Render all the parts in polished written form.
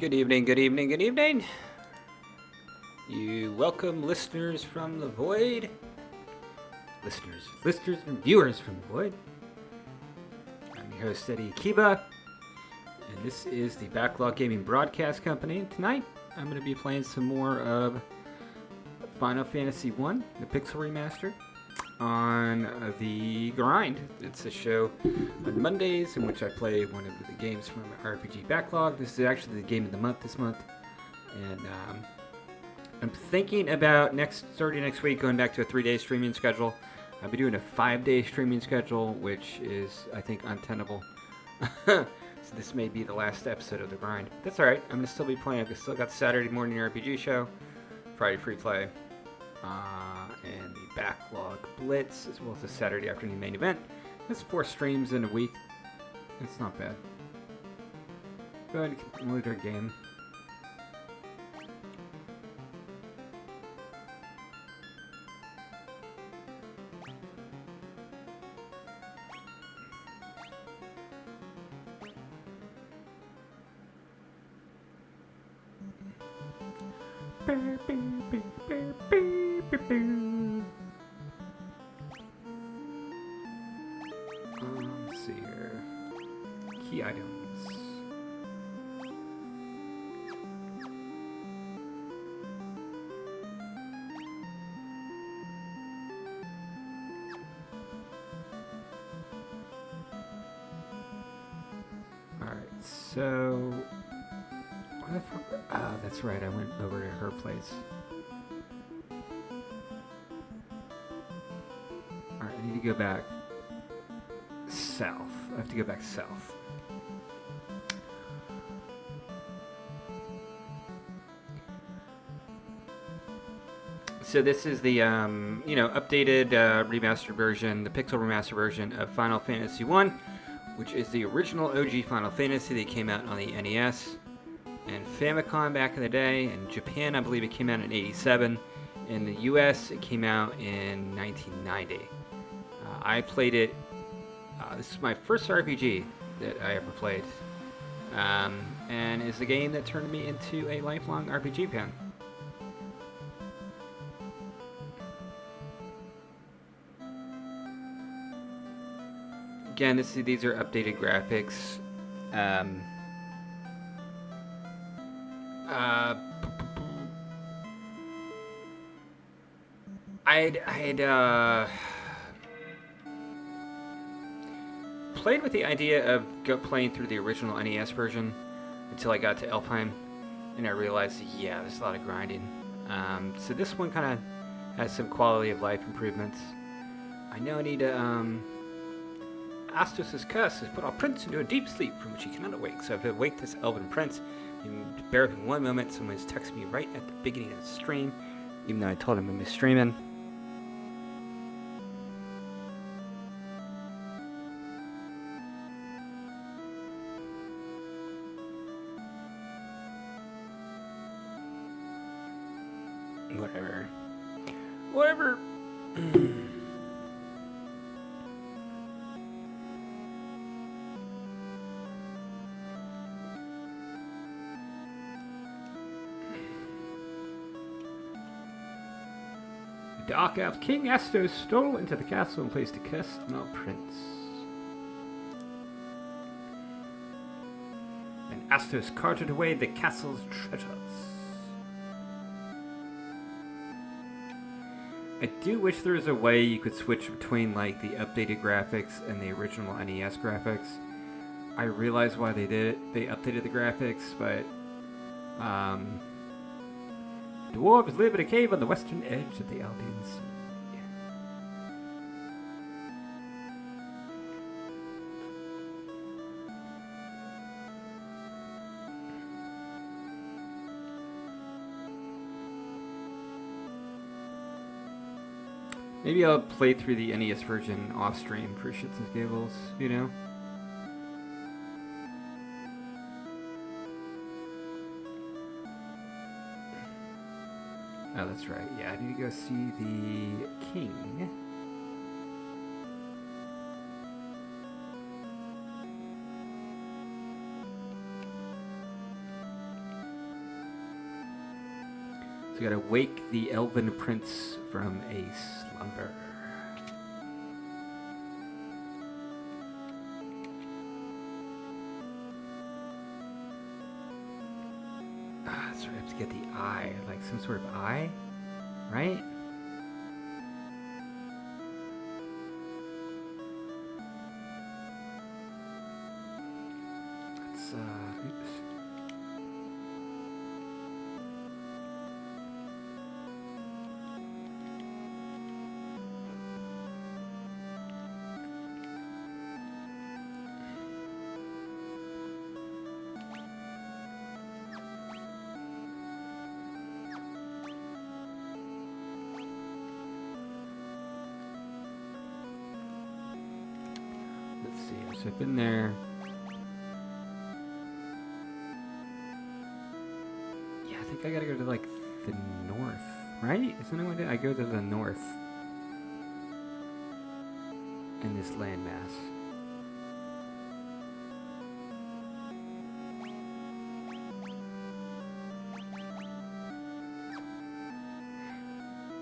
Good evening, good evening, good evening. You welcome listeners from the void. Listeners and viewers from the void. I'm your host, Eddie Akiba, and this is the Backlog Gaming Broadcast Company. Tonight, I'm going to be playing some more of Final Fantasy I, the Pixel Remaster, on the Grind. It's a show on Mondays in which I play one of the games from my RPG backlog. This is actually the game of the month this month, and I'm thinking about starting next week, going back to a 3-day streaming schedule. I'll be doing a 5-day streaming schedule, which is, I think, untenable. So this may be the last episode of the Grind. That's alright, I'm going to still be playing. I've still got Saturday morning RPG show, Friday free play, and the Backlog Blitz, as well as the Saturday afternoon main event. That's 4 streams in a week. It's not bad. Go ahead and load our game. Let's see here. Key items. Alright, so... Oh, that's right, I went over to her place. Alright, to go back south. I have to go back south. So this is the updated remastered version, the pixel remastered version of Final Fantasy 1, which is the original OG Final Fantasy that came out on the NES and Famicom back in the day. In Japan, I believe it came out in '87. In the US, it came out in 1990. I played it. This is my first RPG that I ever played, and is the game that turned me into a lifelong RPG fan. Again, these are updated graphics. I'd played with the idea of playing through the original NES version until I got to Alpine, and I realized, yeah, there's a lot of grinding. So this one kind of has some quality of life improvements. I know I need to, Astos' curse has put our prince into a deep sleep from which he cannot awake. So I've awaked this elven prince. Bear with me one moment. Someone's texted me right at the beginning of the stream, even though I told him I'm streaming. Whatever. The Dark Elf King Astos stole into the castle and placed a curse on our prince. And Astos carted away the castle's treasures. I do wish there was a way you could switch between like the updated graphics and the original NES graphics. I realize why they did it. They updated the graphics, but dwarves live in a cave on the western edge of the Albion Sea. Maybe I'll play through the NES version off stream for shits and giggles, you know? Oh, that's right. Yeah, I need to go see the king. So we gotta wake the elven prince from a slumber. That's right, I have to get the eye, like some sort of eye, right? Let's, oops. So I've been there. Yeah, I think I gotta go to like the north, right? Isn't it what I go to the north in this landmass?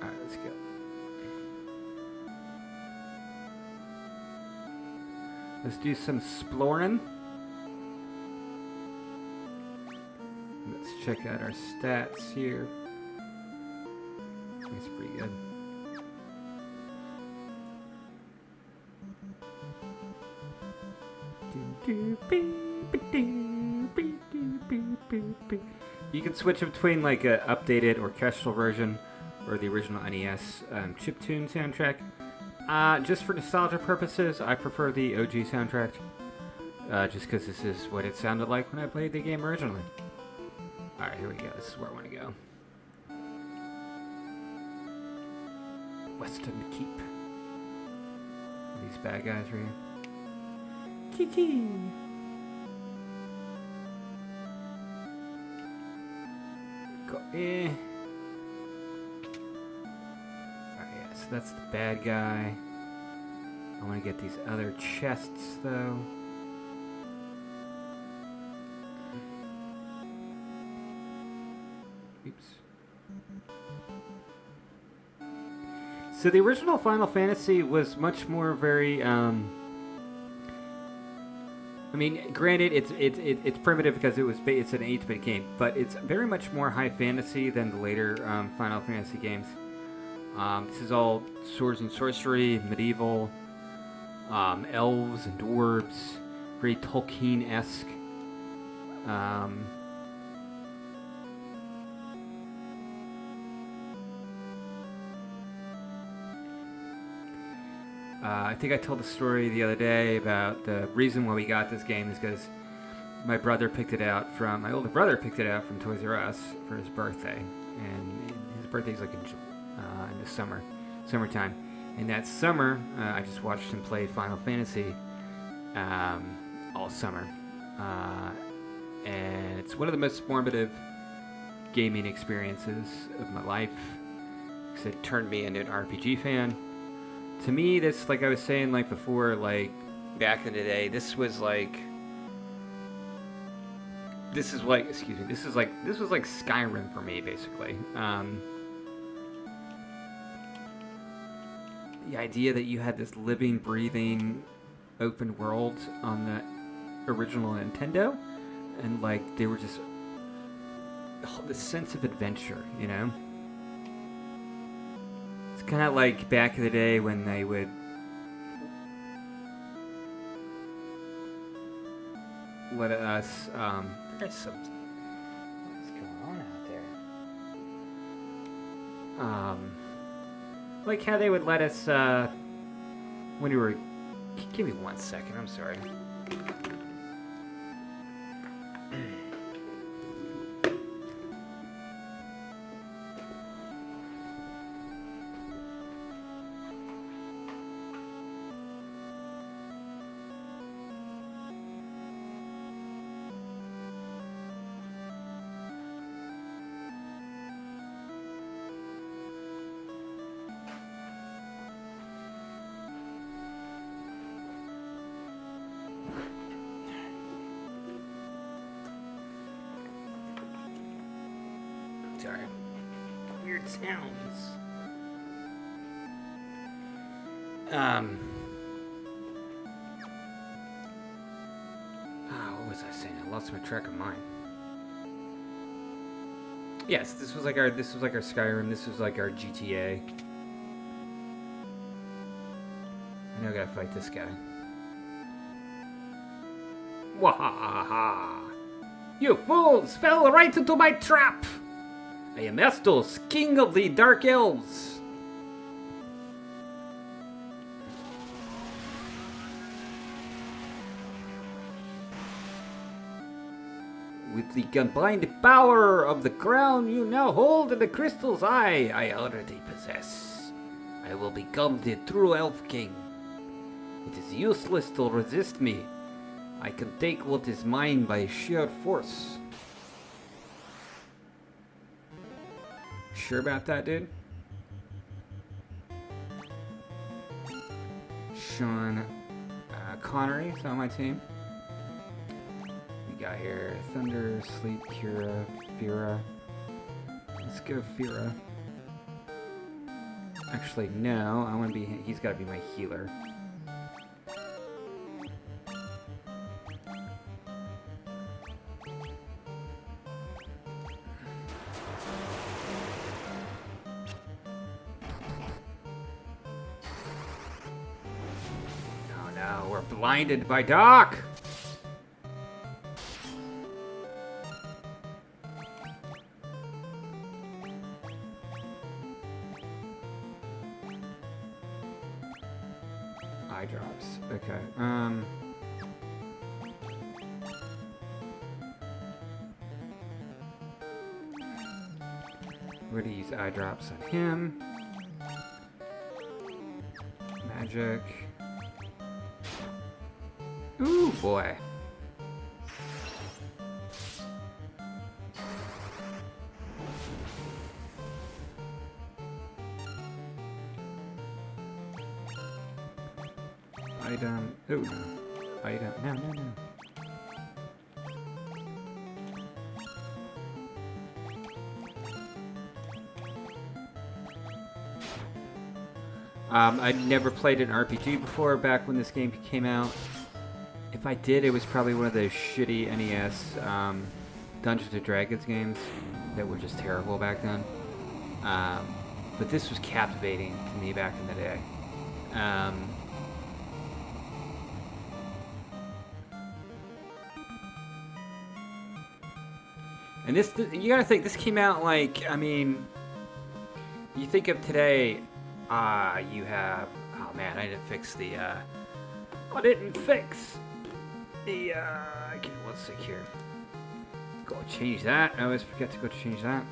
Alright, let's go. Let's do some exploring. Let's check out our stats here. That's pretty good. You can switch between like an updated orchestral version or the original NES chiptune soundtrack. Just for nostalgia purposes, I prefer the OG soundtrack. Just because this is what it sounded like when I played the game originally. Alright, here we go. This is where I want to go. Western Keep. These bad guys right here. Kiki! Go, Alright, yeah, so that's the bad guy. I want to get these other chests, though. Oops. So the original Final Fantasy was much more very, I mean, granted, it's primitive because it's an 8-bit game, but it's very much more high fantasy than the later Final Fantasy games. This is all swords and sorcery, medieval, elves and dwarves, very Tolkien-esque. I think I told the story the other day about the reason why we got this game is because my older brother picked it out from Toys R Us for his birthday, and his birthday's like in the summertime. And that summer, I just watched him play Final Fantasy all summer, and it's one of the most formative gaming experiences of my life because it turned me into an RPG fan. To me, this, like I was saying, like before, like back in the day, this was like Skyrim for me, basically. The idea that you had this living, breathing, open world on the original Nintendo, and like they were just this sense of adventure, you know. It's kind of like back in the day when they would let us, there's something. What's going on out there? Like how they would let us, when we were, give me 1 second, I'm sorry. Sorry. Weird sounds. What was I saying? I lost my track of mind. Yes, this was like our Skyrim, this was like our GTA. I know I gotta fight this guy. Wahaha! You fools fell right into my trap! I am Estos, king of the Dark Elves. With the combined power of the crown you now hold and the crystal's eye I already possess, I will become the true Elf King. It is useless to resist me. I can take what is mine by sheer force. Sure about that, dude? Sean Connery is on my team. We got here Thunder, Sleep, Kira, Fira. Let's go Fira. Actually, no. I want to be. He's got to be my healer. We're blinded by Doc! eye drops. Okay. We're gonna use eye drops on him. Magic. Ooh, boy. Item. Oh, no. Item. No, no, no. I'd never played an RPG before back when this game came out. If I did, it was probably one of those shitty NES Dungeons & Dragons games that were just terrible back then. But this was captivating to me back in the day. And this, you gotta think, this came out like, I mean, you think of today, you have, oh man, I didn't fix the, okay, let's see here. Go change that, I always forget to go change that.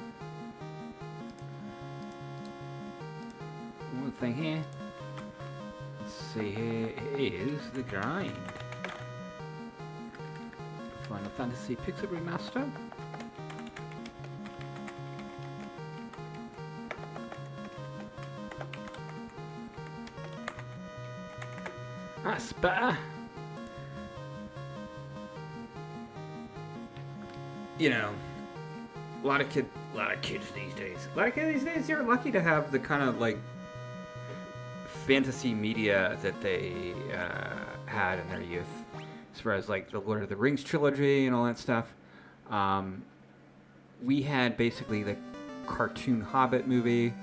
One thing here, let's see, here is the grind. Final Fantasy Pixel Remaster. That's better. You know, a lot of kids these days. You're lucky to have the kind of like fantasy media that they had in their youth, as far as like the Lord of the Rings trilogy and all that stuff. We had basically the cartoon Hobbit movie.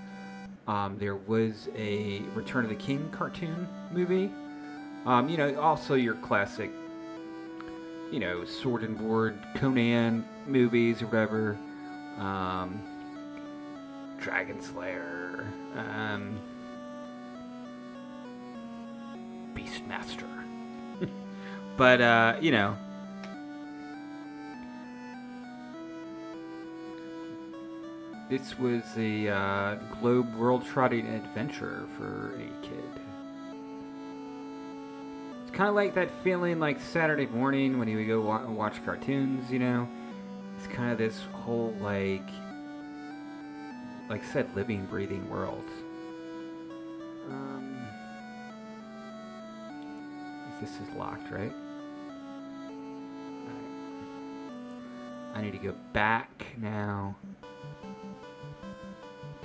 There was a Return of the King cartoon movie. You know, also your classic, you know, Sword and Board, Conan movies or whatever. Dragon Slayer, Beastmaster. But, you know, this was a globe world-trotting adventure for a kid. Kind of like that feeling like Saturday morning when you would go watch cartoons, you know? It's kind of this whole, like I said, living, breathing world. This is locked, right? I need to go back now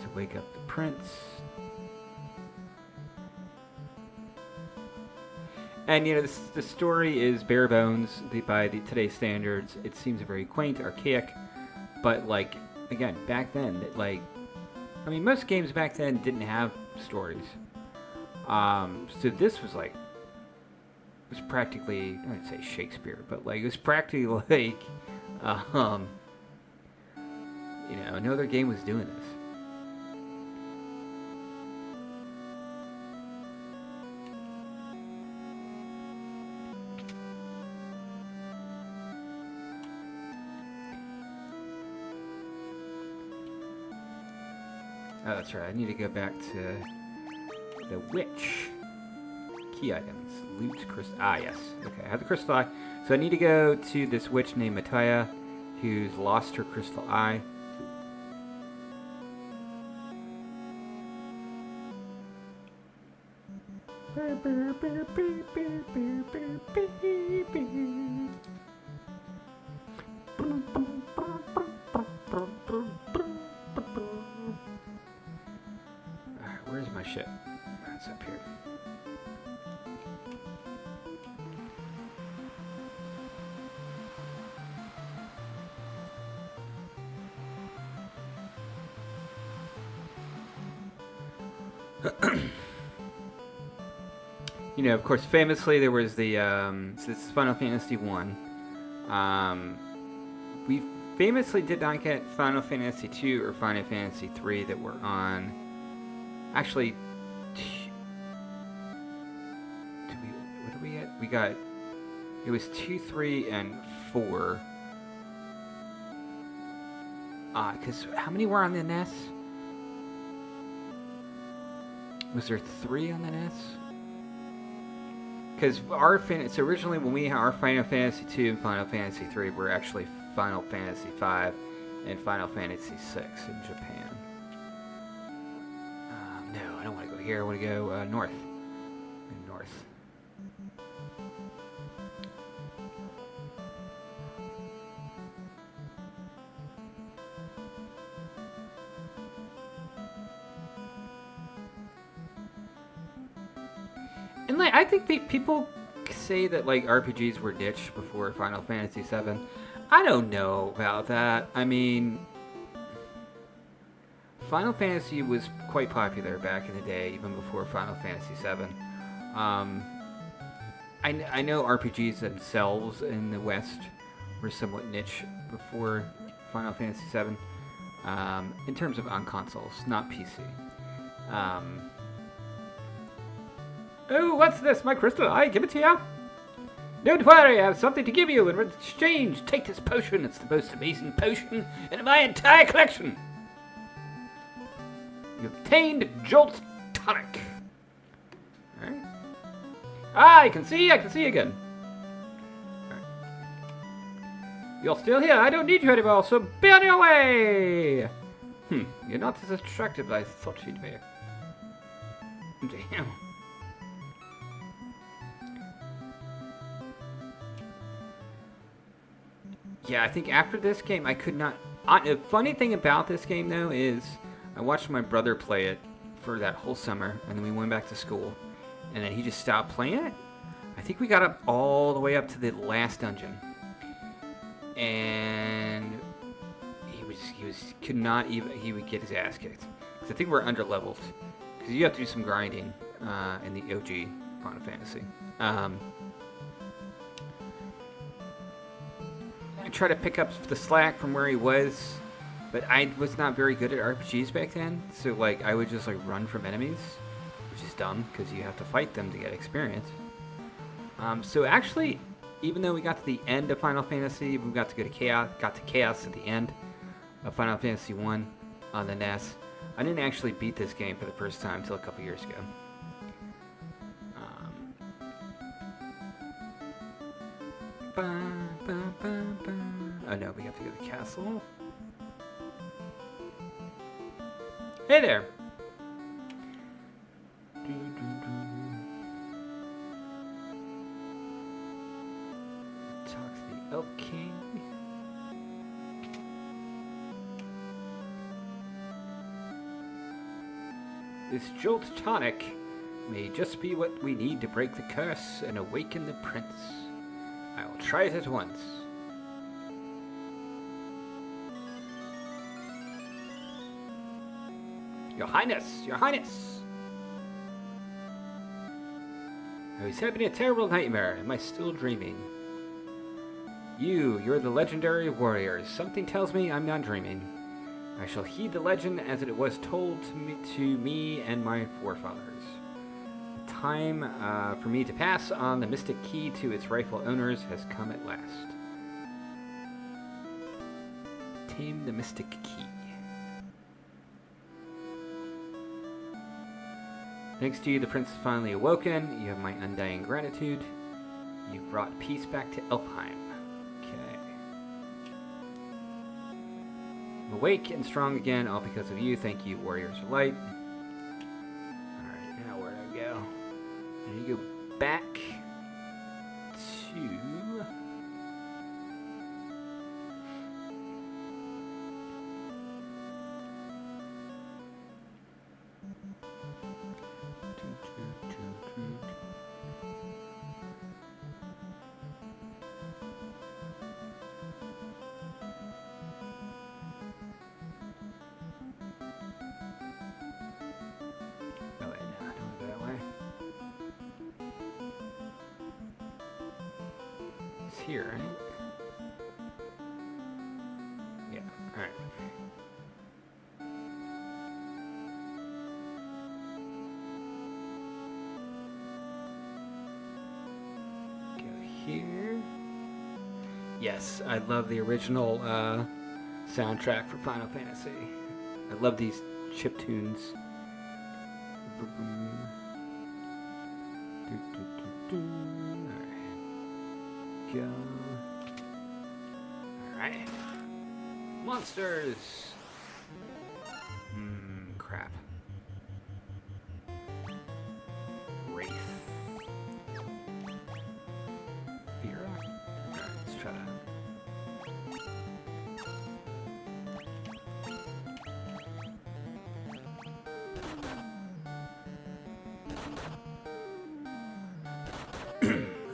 to wake up the prince. And, you know, the story is bare bones by today's standards. It seems very quaint, archaic, but, like, again, back then, like, I mean, most games back then didn't have stories. So this was, like, it was practically, I wouldn't say Shakespeare, but, like, it was practically, like, you know, no other game was doing this. Oh, that's right. I need to go back to the witch. Key items. Loot crystal. Ah, yes. Okay, I have the crystal eye. So I need to go to this witch named Mataya, who's lost her crystal eye. Where's my ship? That's up here. You know, of course, famously there was the so this is Final Fantasy 1. We famously did not get Final Fantasy 2 or Final Fantasy 3 that were on. Actually, we got, it was 2, 3, and 4. Because how many were on the NES? Was there 3 on the NES? Because so originally when we had our Final Fantasy 2 and Final Fantasy 3 were actually Final Fantasy 5 and Final Fantasy 6 in Japan. No, I don't want to go here. I want to go north. North. And like, I think people say that like RPGs were ditched before Final Fantasy 7. I don't know about that. I mean, Final Fantasy was quite popular back in the day, even before Final Fantasy 7. I know RPGs themselves in the West were somewhat niche before Final Fantasy 7, in terms of on consoles, not PC. Oh, what's this? My crystal eye? Give it to you? Don't worry, I have something to give you in exchange. Take this potion. It's the most amazing potion in my entire collection. You obtained Jolt Tonic. Alright. I can see again. Alright. You're still here. I don't need you anymore, so be on your way. You're not as attractive as I thought you'd be. Damn. Yeah, I think after this game, I could not... The funny thing about this game, though, is I watched my brother play it for that whole summer, and then we went back to school, and then he just stopped playing it. I think we got up all the way up to the last dungeon, and he would get his ass kicked. Because I think we're underleveled, because you have to do some grinding in the OG Final Fantasy. I tried to pick up the slack from where he was, but I was not very good at RPGs back then, so like I would just like run from enemies, which is dumb because you have to fight them to get experience. So actually, even though we got to the end of Final Fantasy, we got to Chaos at the end of Final Fantasy 1 on the NES. I didn't actually beat this game for the first time until a couple years ago. Oh no, we have to go to the castle. Hey there! Talk to the Elk King. This Jolt Tonic may just be what we need to break the curse and awaken the prince. I will try it at once. Your Highness! Your Highness! I was having a terrible nightmare. Am I still dreaming? You're the legendary warriors. Something tells me I'm not dreaming. I shall heed the legend as it was told to me and my forefathers. Time for me to pass on the mystic key to its rightful owners has come at last. Tame the mystic key. Thanks to you, the prince is finally awoken. You have my undying gratitude. You've brought peace back to Elfheim. Okay. I'm awake and strong again, all because of you. Thank you, warriors of light. Alright, now where do I go? I need to go back to... Here, right? Yeah, alright. Yes, I love the original soundtrack for Final Fantasy. I love these chip tunes. Alright. Go. Alright. Monsters! Crap. Wraith. Vera? Alright, let's try that.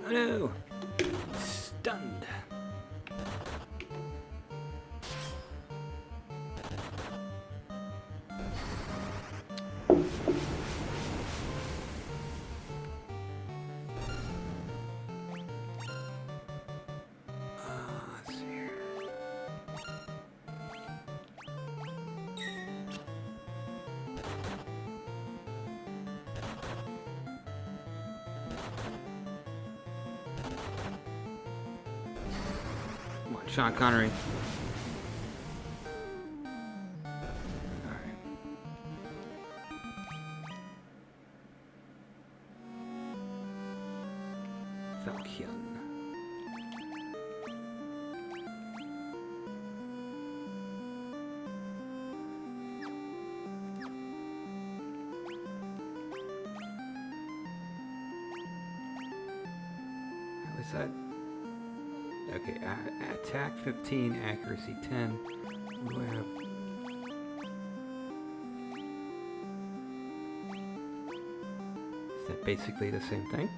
Oh no! Stunned. Let's see here. Come on, Sean Connery. Alright. Falcon. How is that? Okay, attack 15, accuracy 10. What do I have? Is that basically the same thing?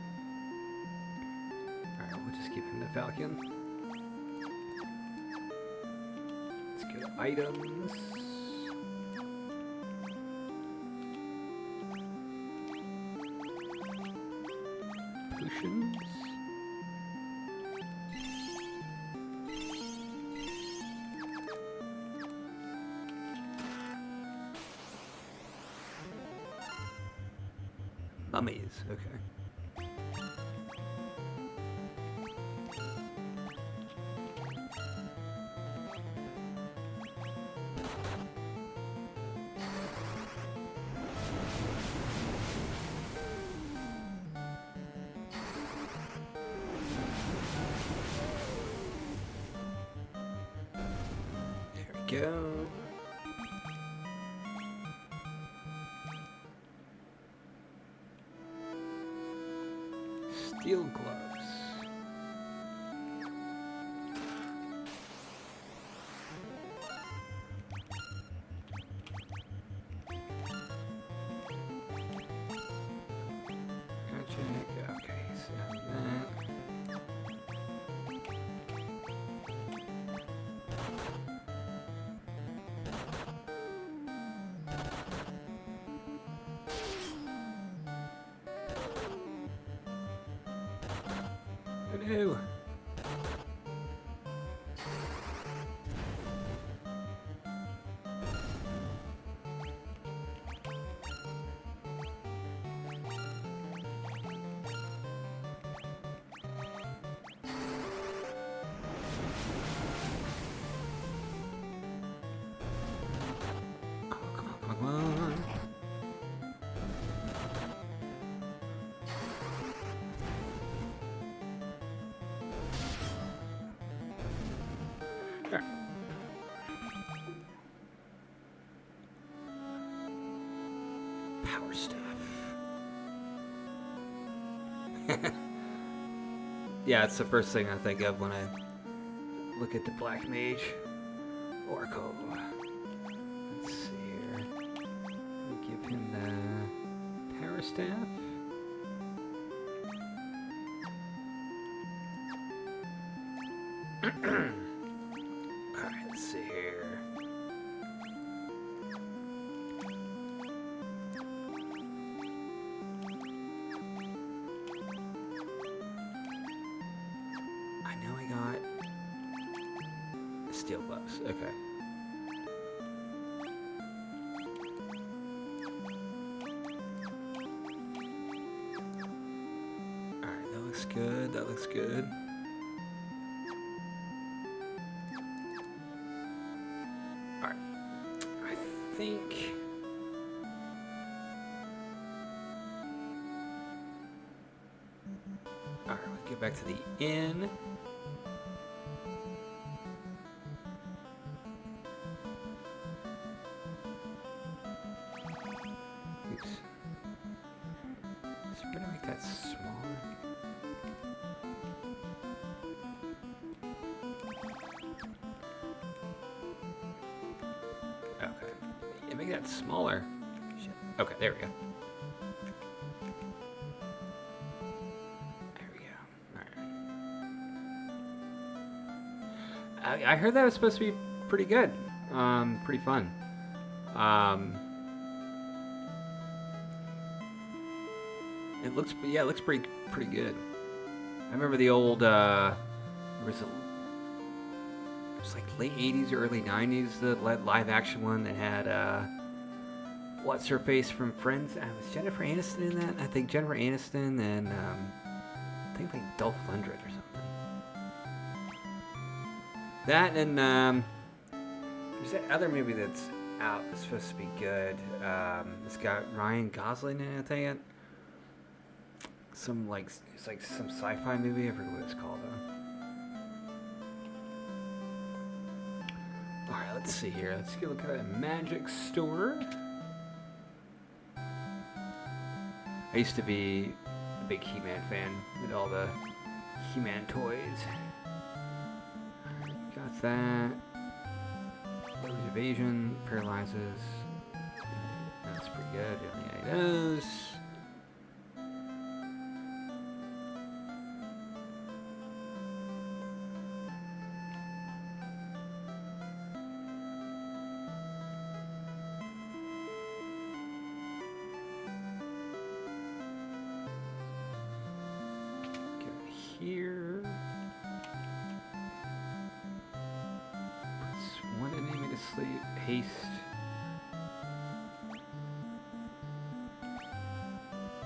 Alright, we'll just give him the Falcon. Let's go to items. Potions. Mummies, okay. There we go. Steel gloves. Gotcha. Okay, so that. No. Oh, come on, come on. Power staff. Yeah, it's the first thing I think of when I look at the Black Mage Oracle. Let's see here. We'll give him the power staff. Alright, let's see here. I know I got steel gloves. Okay. Alright, that looks good. That looks good. Link. Alright, let's get back to the inn. Oops. Just gonna make that smaller. Okay. Yeah, make that smaller. Shit. Okay, there we go. I heard that was supposed to be pretty good, pretty fun. It looks pretty good. I remember the old, it was like late '80s or early '90s, the live action one that had what's her face from Friends? Was Jennifer Aniston in that? I think Jennifer Aniston and I think like Dolph Lundgren or something. That and there's that other movie that's out that's supposed to be good. It's got Ryan Gosling in it, I think. Some like it's like some sci-fi movie. I forget what it's called though. All right, let's see here. Let's go look at a magic store. I used to be a big He-Man fan with all the He-Man toys. Got that. Lose evasion, paralyzes. That's pretty good. Yeah, it is. Go here. One enemy to sleep. Haste.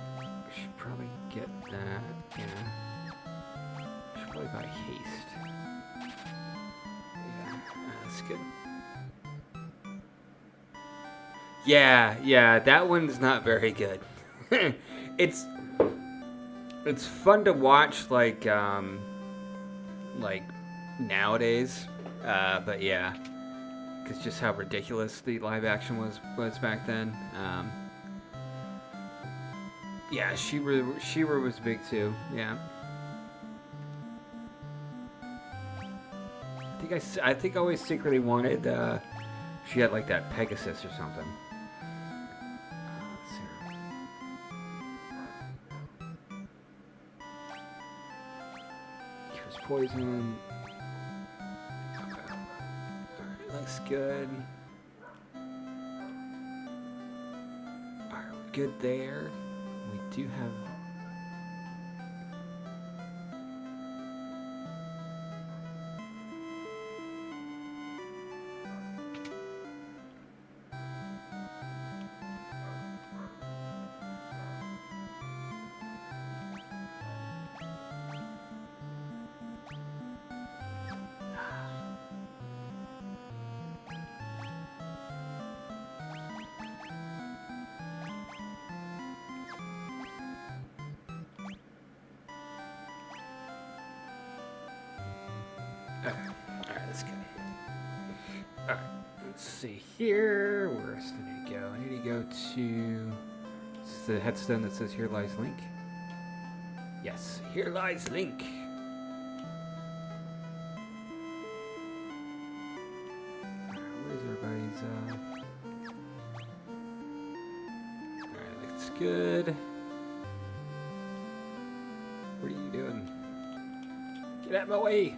We should probably get that. Yeah. Should probably buy haste. Yeah, that's good. Yeah, that one's not very good. It's fun to watch like nowadays, but yeah. It's just how ridiculous the live action was back then. Yeah, She-Ra was big too. Yeah. I think I always secretly wanted. She had like that Pegasus or something. Let's see. Cures poison. Looks good. Alright, we're good there. We do have... Okay. Alright, let's go. Alright, let's see here. Where else do I need to go? I need to go to... Is this the headstone that says, "Here lies Link"? Yes, here lies Link. Where's everybody's... Alright, looks good. What are you doing? Get out of my way!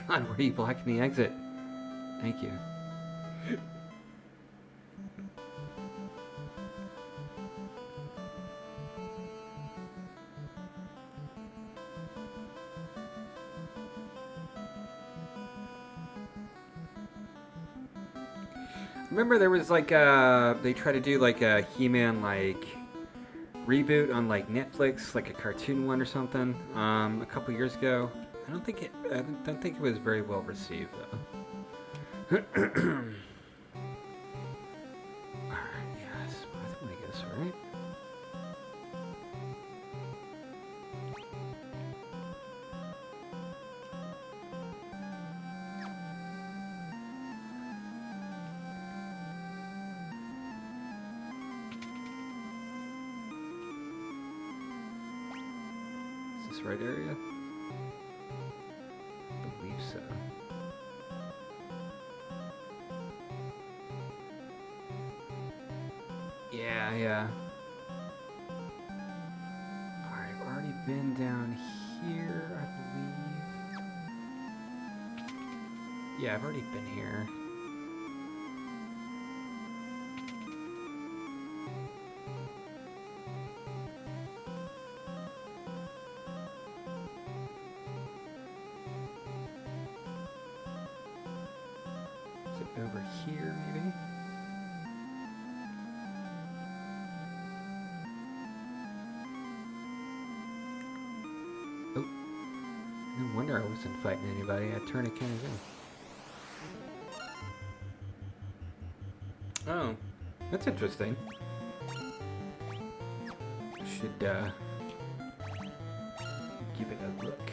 God, where are you blocking the exit? Thank you. Remember there was like they tried to do like a He-Man like reboot on like Netflix, like a cartoon one or something, a couple years ago. I don't think it was very well received though. Yes, I guess, right? Is this the right area? I believe so. Yeah. Alright, I've already been down here, I believe. Yeah, I've already been here. Is it over here, maybe? Oh, no wonder I wasn't fighting anybody. I turned a can in. Oh, that's interesting. Should give it a look.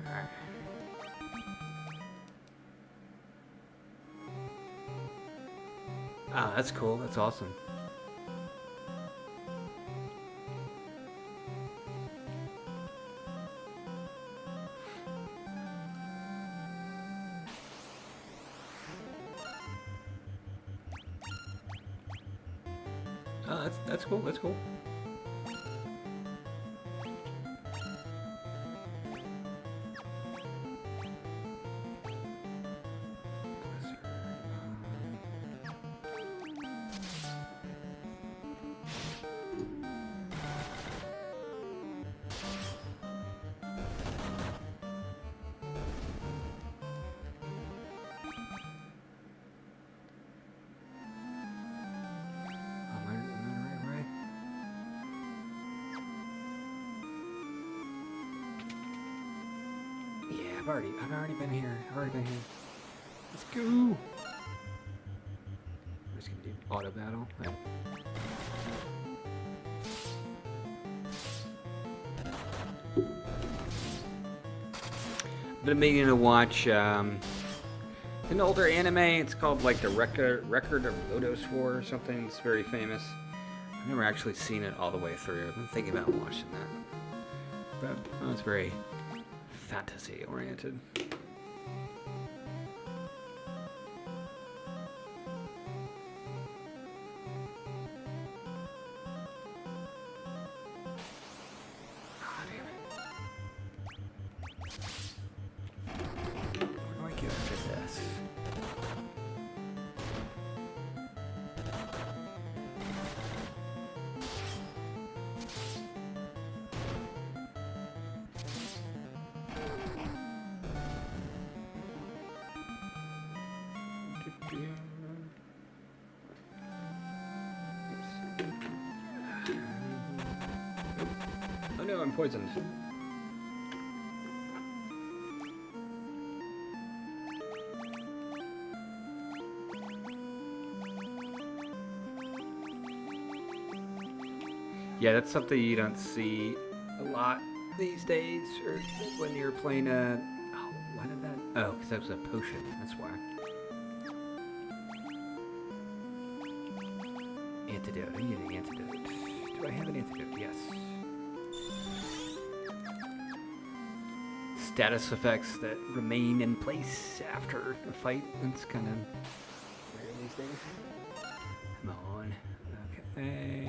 Alright. Ah, that's cool. That's awesome. Oh, that's cool. That's cool. I've already been here. Let's go. I'm just gonna do auto battle. Yeah. I've been meaning to watch an older anime. It's called like the Record of Lodos War or something. It's very famous. I've never actually seen it all the way through. I've been thinking about watching that. But it's very fantasy oriented. Oh no, I'm poisoned. Yeah, that's something you don't see a lot these days, or when you're playing a... Oh, why did that... Oh, because that was a potion, that's why. Antidote, I need an antidote. Do I have an antidote? Yes. Status effects that remain in place after a fight. It's kind of rare these days. Come on. Okay.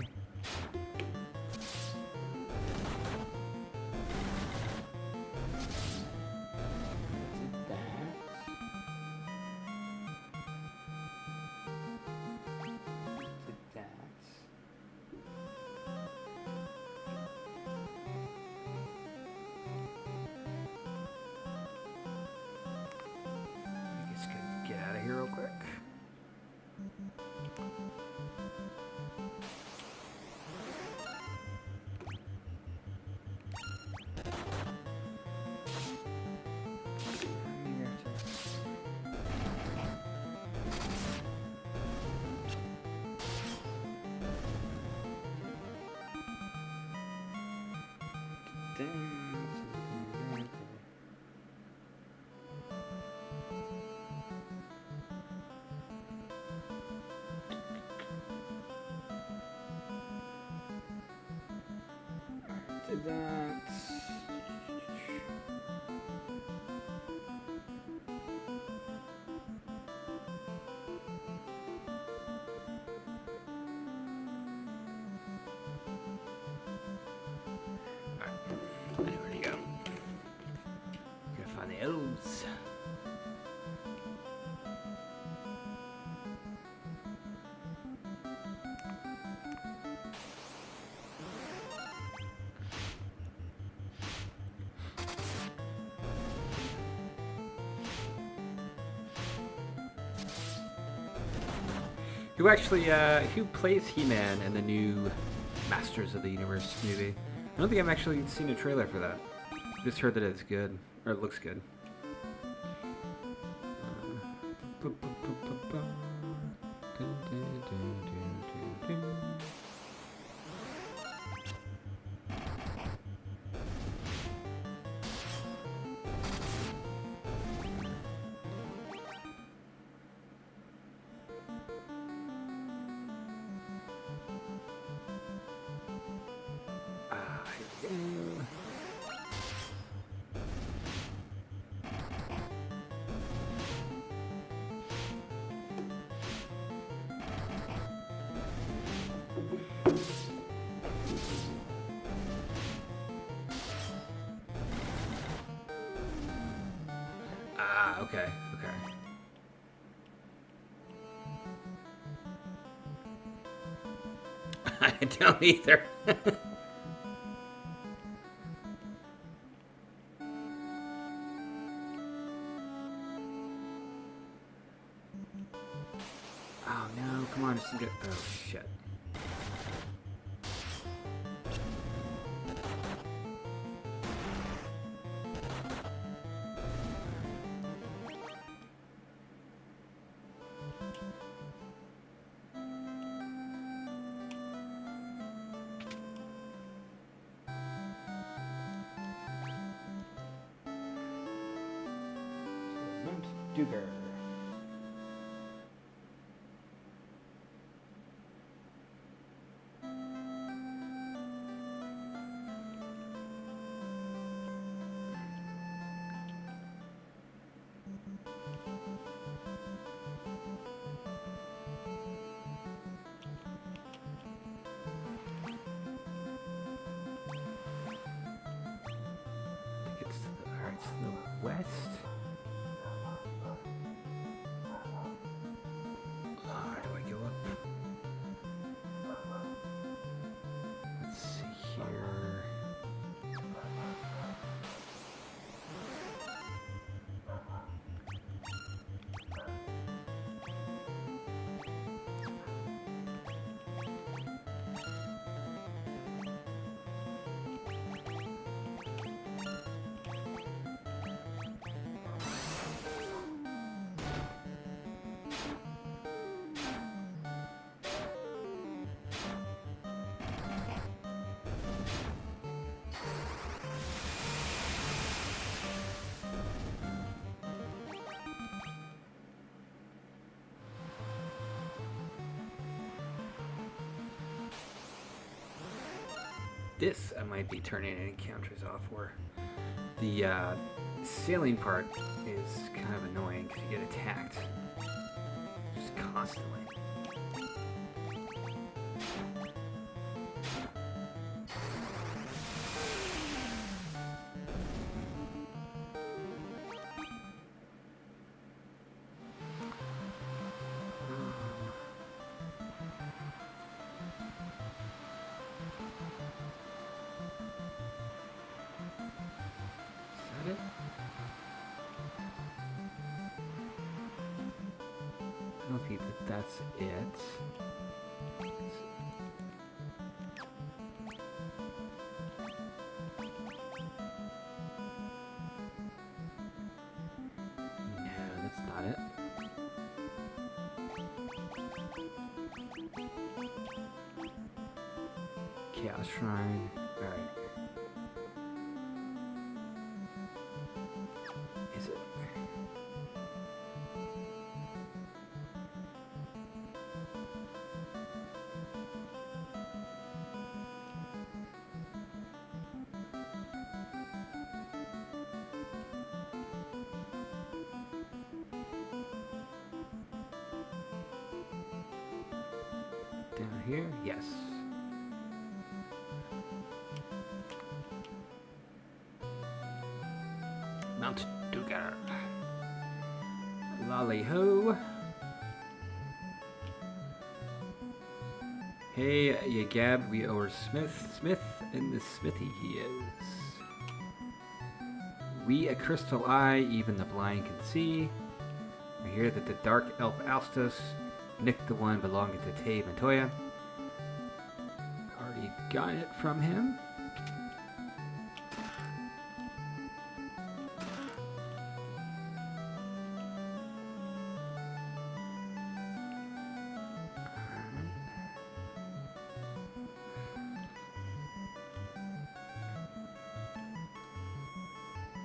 Did that. Alright, where do you go? Gotta find the elves. Who plays He-Man in the new Masters of the Universe movie? I don't think I've actually seen a trailer for that. Just heard that it's good, or it looks good. Okay. I don't either. Oh no, come on, just get. Oh shit. Duger. I think it's alright, it's the west. This I might be turning encounters off where the sailing part is kind of annoying because you get attacked just constantly. I don't think that's it. No, that's not it. Chaos Shrine. Alright. Down here? Yes. Mount Dugar. Lolly ho. Hey, you Gab, we owe Smith in the smithy he is. We a crystal eye, even the blind can see. We hear that the dark elf Alstos nicked the one belonging to Tay Montoya. Already got it from him.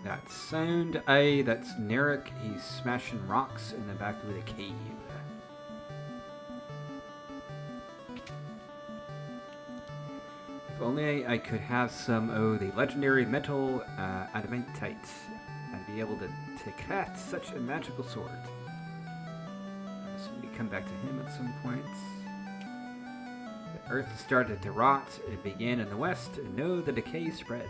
That sound, that's Narek. He's smashing rocks in the back of the cave. If only I could have some, the legendary metal adamantite. I'd be able to craft such a magical sword. So we come back to him at some point. The earth started to rot. It began in the west, and no, the decay spreads.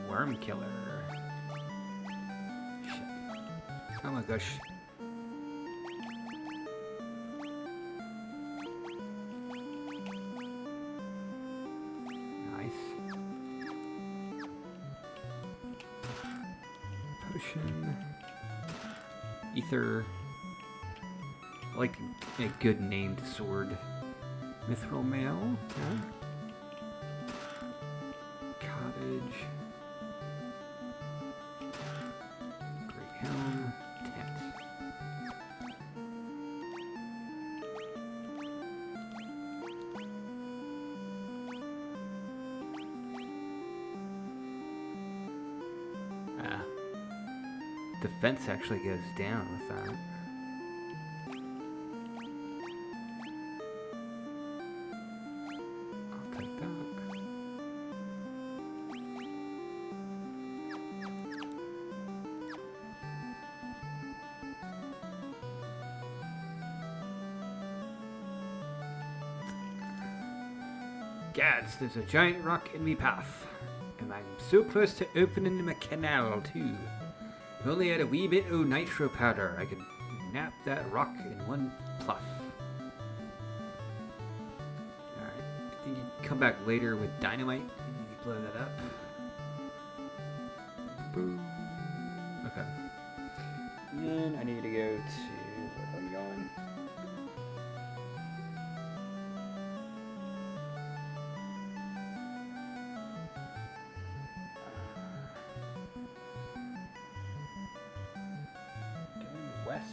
Worm killer. Shit. Oh my gosh. Nice. Potion. Ether. I like a good named sword. Mithril mail. Yeah. Cottage. Helm, tent. Defense actually goes down with that. I'll take that. Gads, there's a giant rock in me path, and I'm so close to opening my canal too. If only I had a wee bit of nitro powder, I could nap that rock in one pluff. Alright, I think you can come back later with dynamite and you blow that up. Boom. Okay. And then I need to go to, where am I going? West.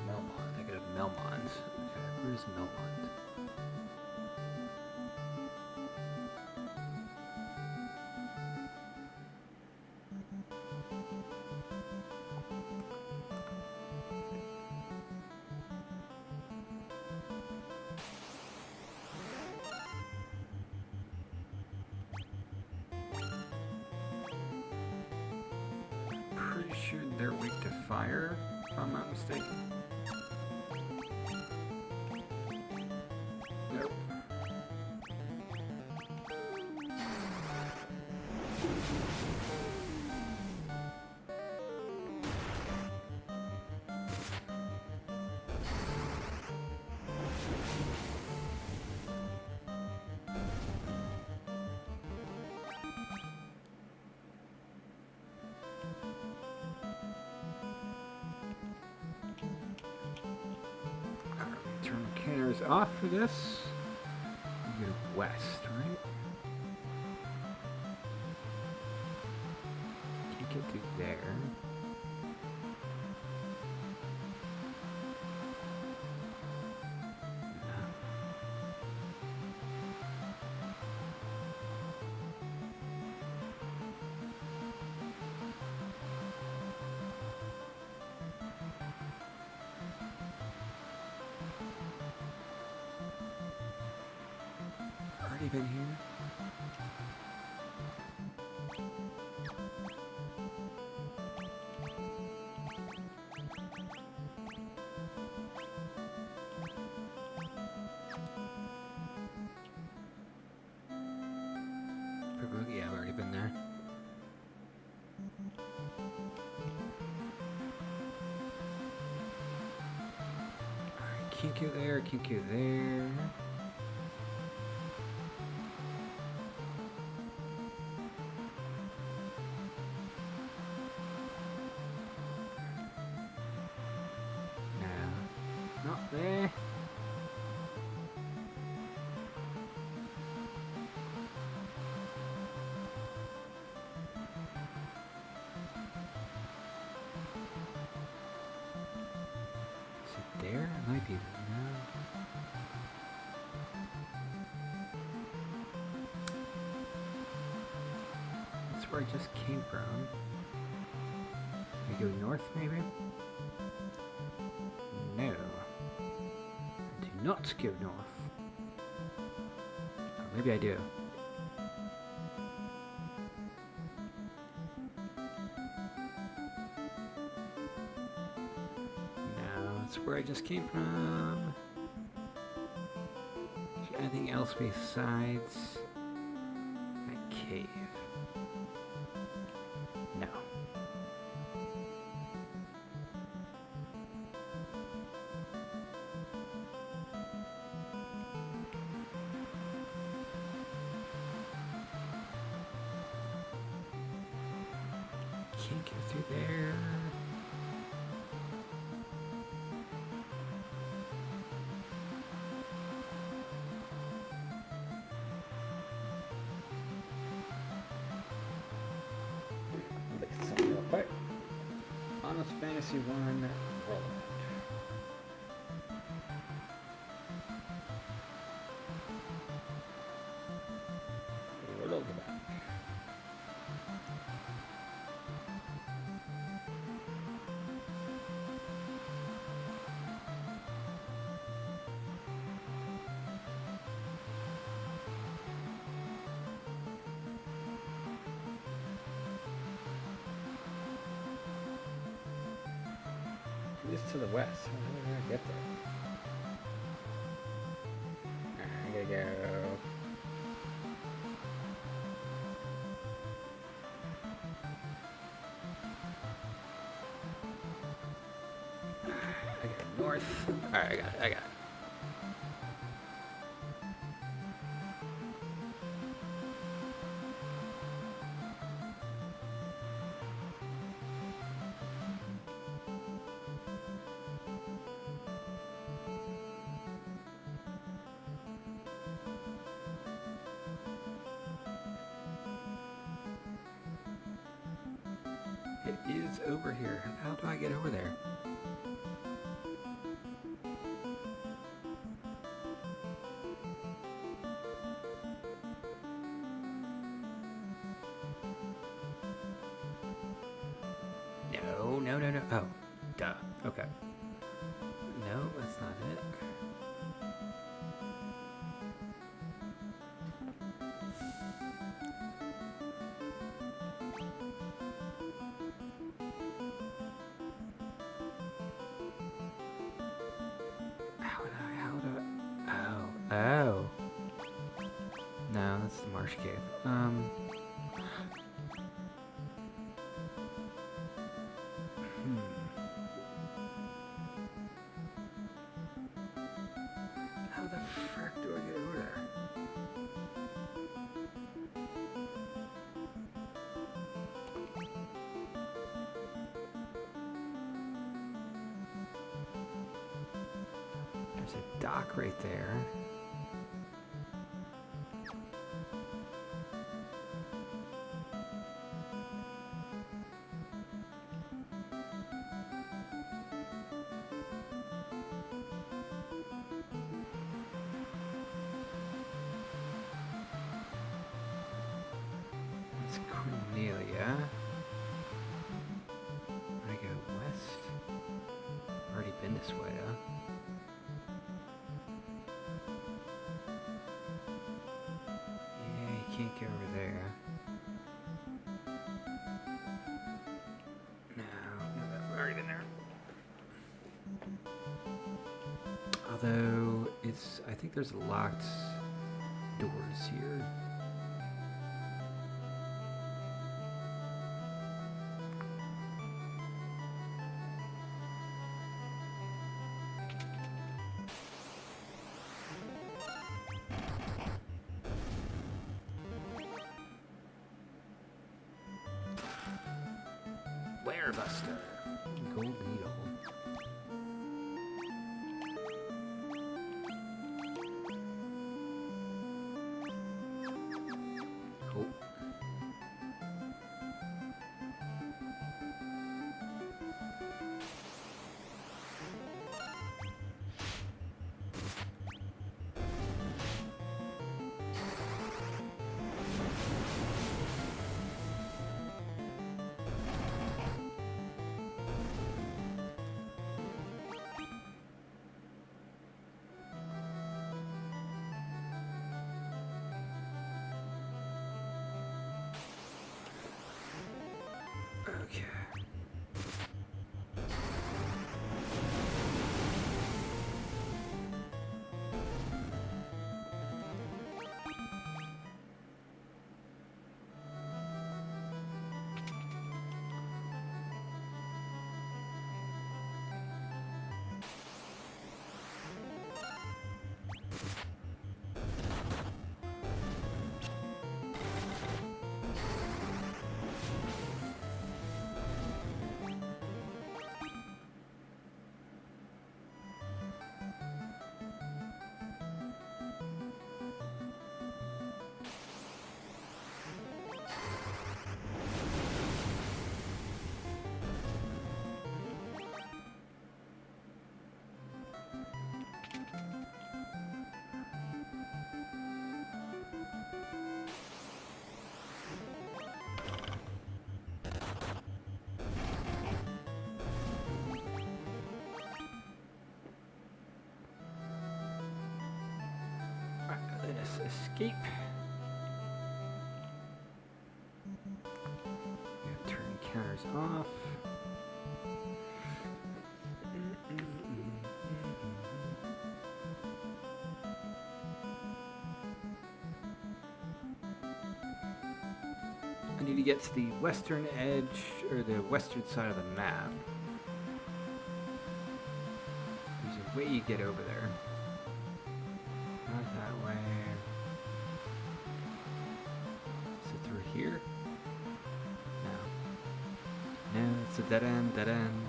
Melmond. I go to Melmond. Okay, where's Melmond? Sure they're weak to fire, if I'm not mistaken. Nope. Turn the canners off for this. We go west, right? Can't get through there. No. already been here. Yeah, I've already been there. Alright, can't go there, can't go there. No, not there. There? It might be. No. That's where I just came from. I go north, maybe? No. I do not go north. Or maybe I do. That's where I just came from. Is there anything else besides that cave? No. Can't get through there. Honest Fantasy 1 roll. Roll back. Just to the west. How do I get there? I gotta go. I got north. Alright, I got it. It is over here. How do I get over there? No. Oh, duh. Okay. No, that's not it. Oh. No, that's the marsh cave. How the frick do I get over there? There's a dock right there. Cornelia. I go west. Already been this way, huh? can't get over there. No, we've already been there. Although I think there's locked doors here. Buster. Gold needle. Oh. Okay. Let us escape. Turn counters off. I need to get to the western edge, or the western side of the map. There's a way you get over there. Not that way. Is it through here? No. No, it's a dead end, dead end.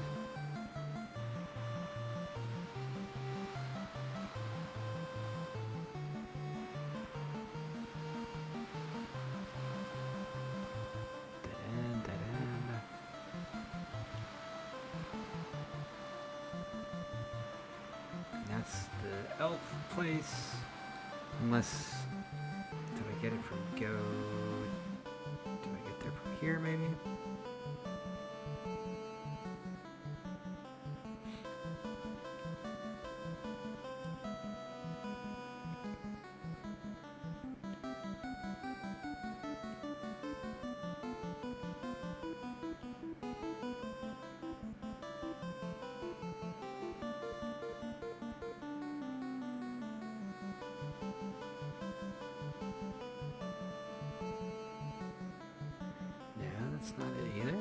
Elf place, unless, did I get it from Go? Did I get there from here maybe? That's not it either.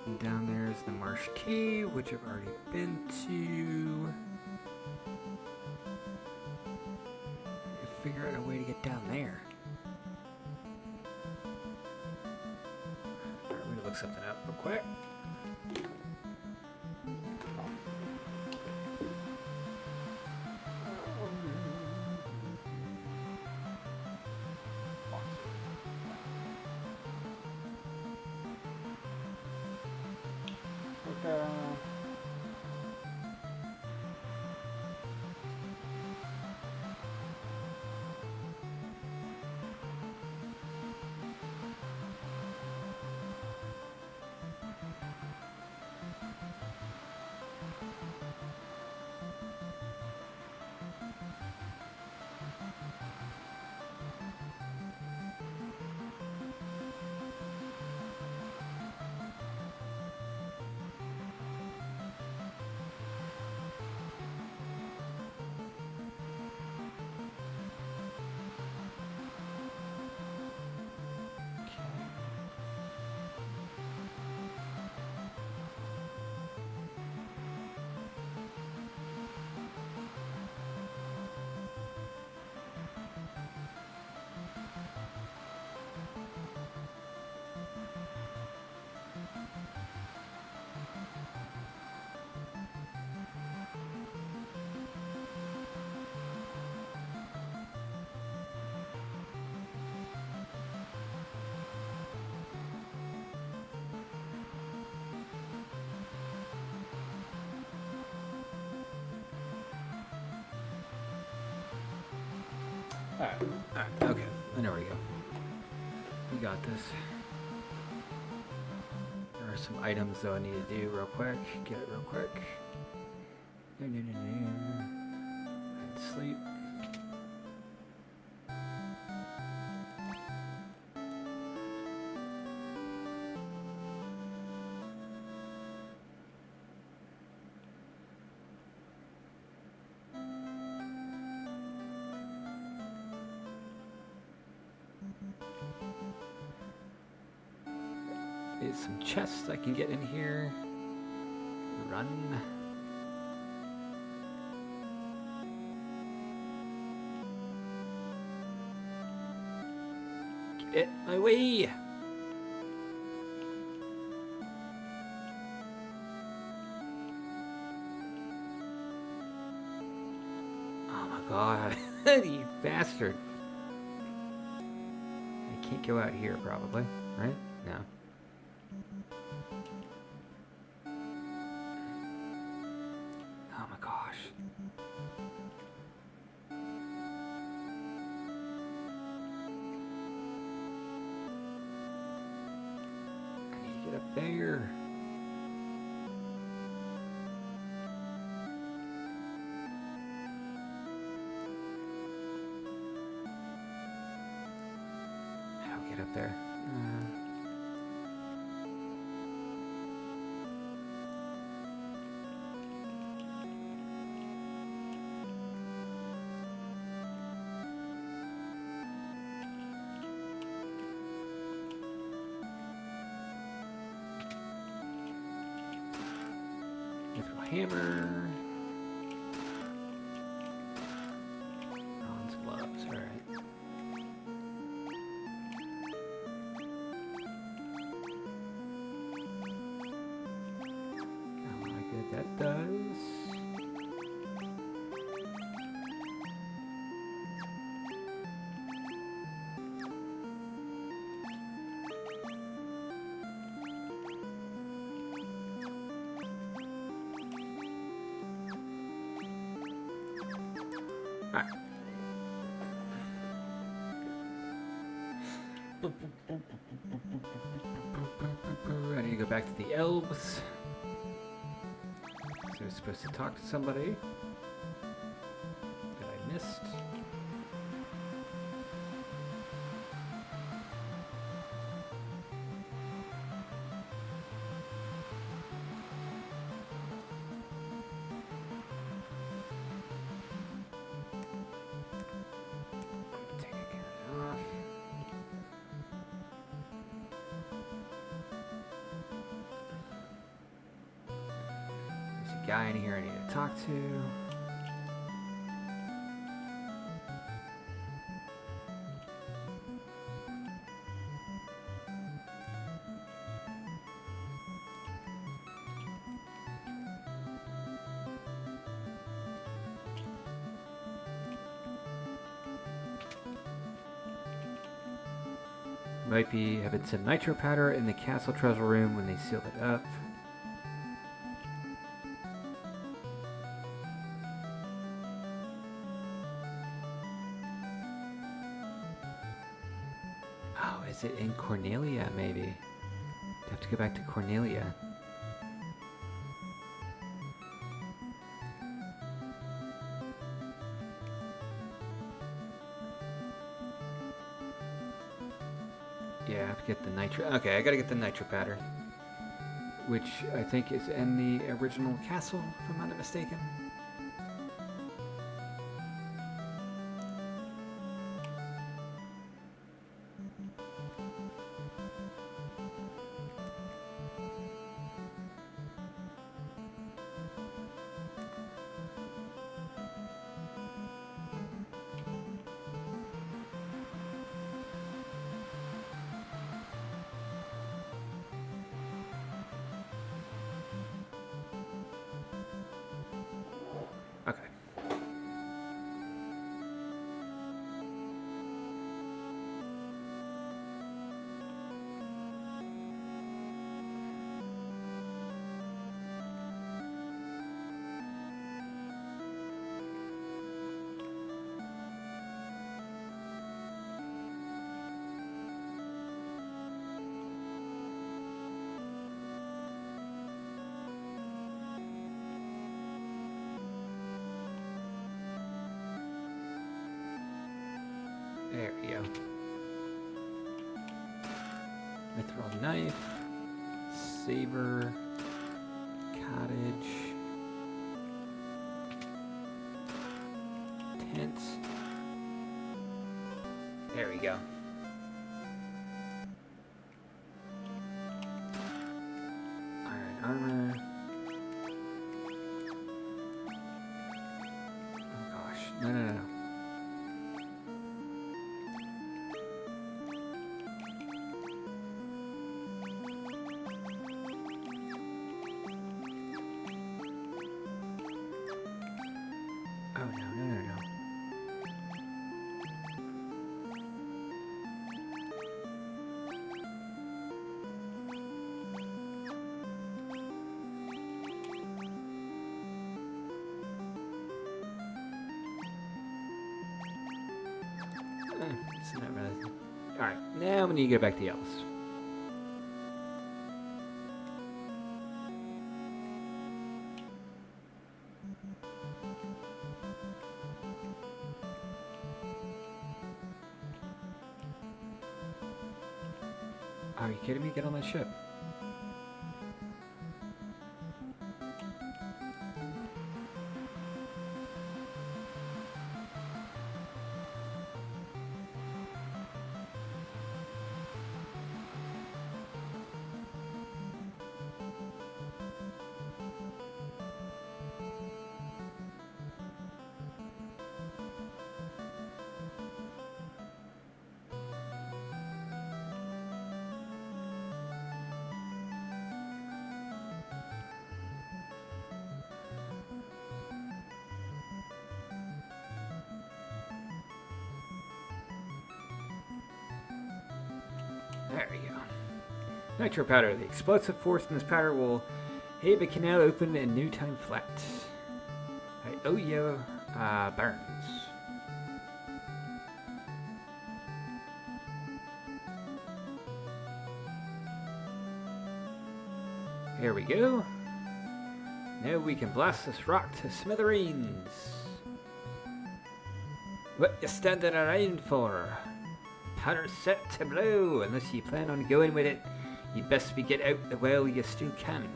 And down there is the Marsh Key, which I've already been to. Figure out a way to get down there. Alright, I'm gonna look something up real quick. Alright, okay. There we go. We got this. There are some items though I need to do real quick. Get it real quick. And sleep. There's some chests I can get in here. Run. Get my way. Oh my god, you bastard. I can't go out here probably, right? No. Oh my gosh. I need to get up there. I'll get up there. Hammer. Bronze gloves, alright. How good that does. Alright. I need to go back to the elves. So I was supposed to talk to somebody that I missed. Guy in here I need to talk to. Might be having some nitro powder in the castle treasure room when they sealed it up. Is it in Cornelia, maybe? Have to go back to Cornelia. Yeah, I have to get the nitro. Okay, I gotta get the nitro pattern, which I think is in the original castle, if I'm not mistaken. Mithril knife. Saber. Cottage. Tent. There we go. Iron armor. Oh gosh. No, no, no. Oh, no, no, no, no. It's not really... Alright, now we need to get back to Yells. Are you kidding me? Get on that ship. There we go. Nitro powder. The explosive force in this powder will have a canal open in no time flat. Alright, oh yeah, burns. Here we go. Now we can blast this rock to smithereens. What you standing around for? Powder set to blow. Unless you plan on going with it, you'd best be get out while you still can.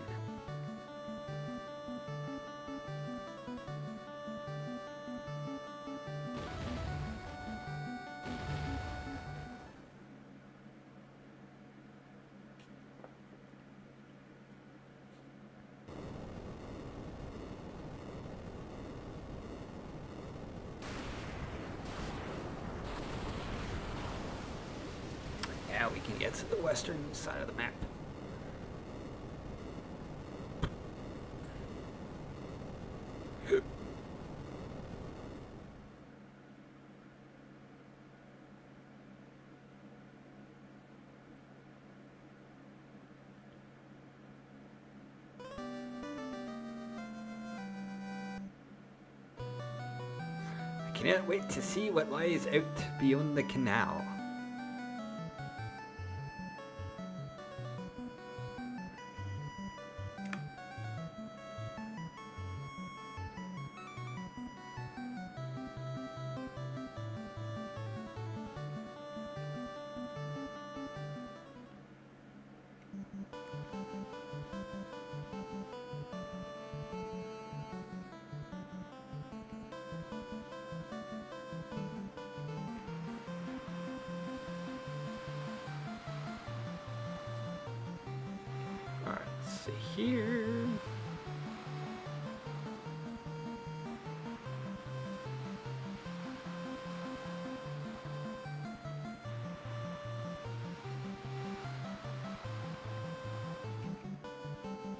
Now we can get to the western side of the map. I cannot wait to see what lies out beyond the canal. Alright, let's see here.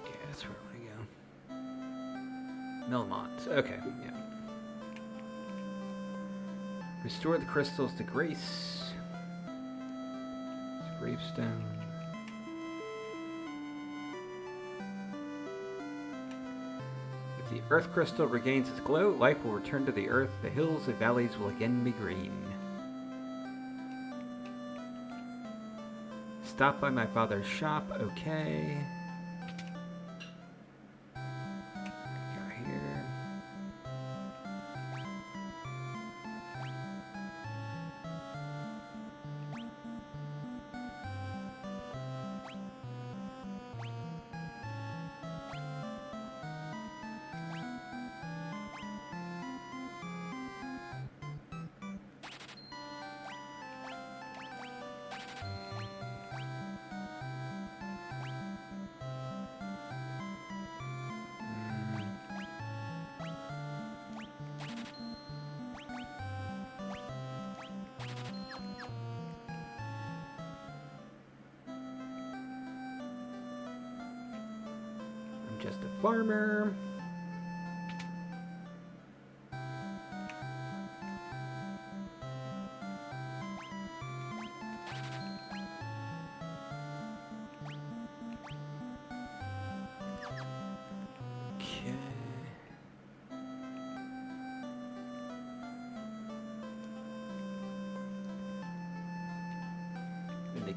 Yeah, that's where I want to go. Melmont. Okay, yeah. Restore the crystals to grace. It's gravestone. If the earth crystal regains its glow, life will return to the earth. The hills and valleys will again be green. Stop by my father's shop. Okay. Got here. I'm just a farmer.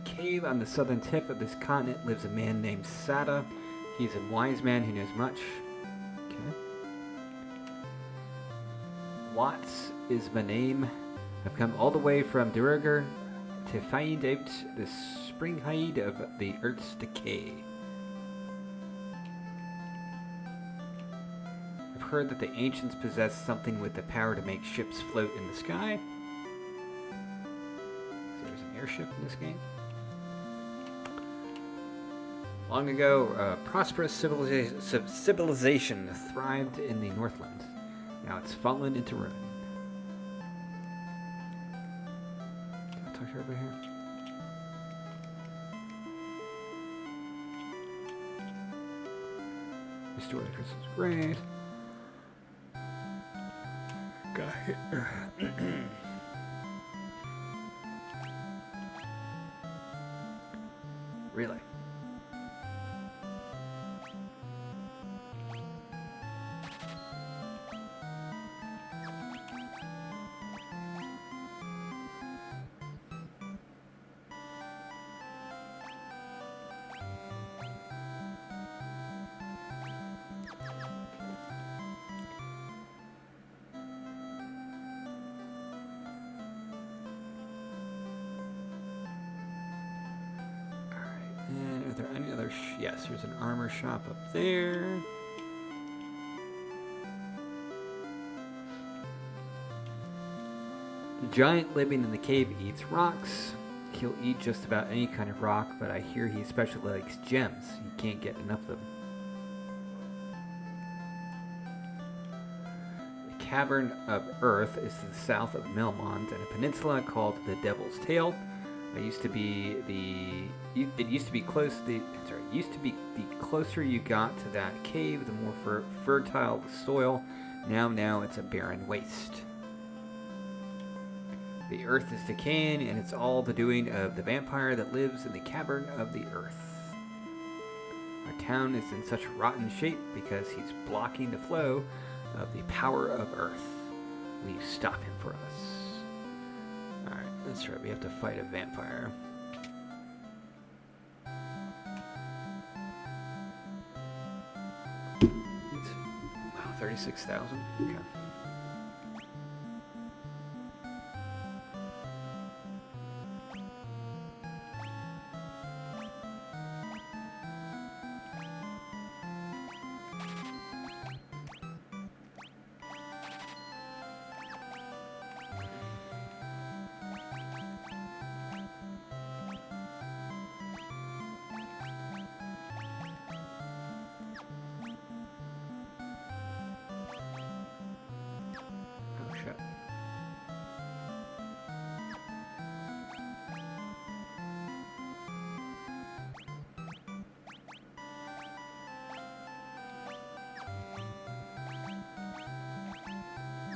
Cave on the southern tip of this continent lives a man named Sada. He's a wise man who knows much. Okay. Watts is my name. I've come all the way from Duergar to find out the springtide of the Earth's decay. I've heard that the ancients possess something with the power to make ships float in the sky. So there's an airship in this game. Long ago, a prosperous civilization thrived in the Northland. Now it's fallen into ruin. Can I talk to her over here? Restore the crystals. Great. Got it. Really? Are there any other... yes, there's an armor shop up there. The giant living in the cave eats rocks. He'll eat just about any kind of rock, but I hear he especially likes gems. You can't get enough of them. The Cavern of Earth is to the south of Melmond, and a peninsula called the Devil's Tail. It used to be the closer you got to that cave, the more fertile the soil. Now it's a barren waste. The earth is decaying, and it's all the doing of the vampire that lives in the cavern of the earth. Our town is in such rotten shape because he's blocking the flow of the power of earth. Will you stop him for us? Alright, that's right, we have to fight a vampire. Wow, 36,000? Okay.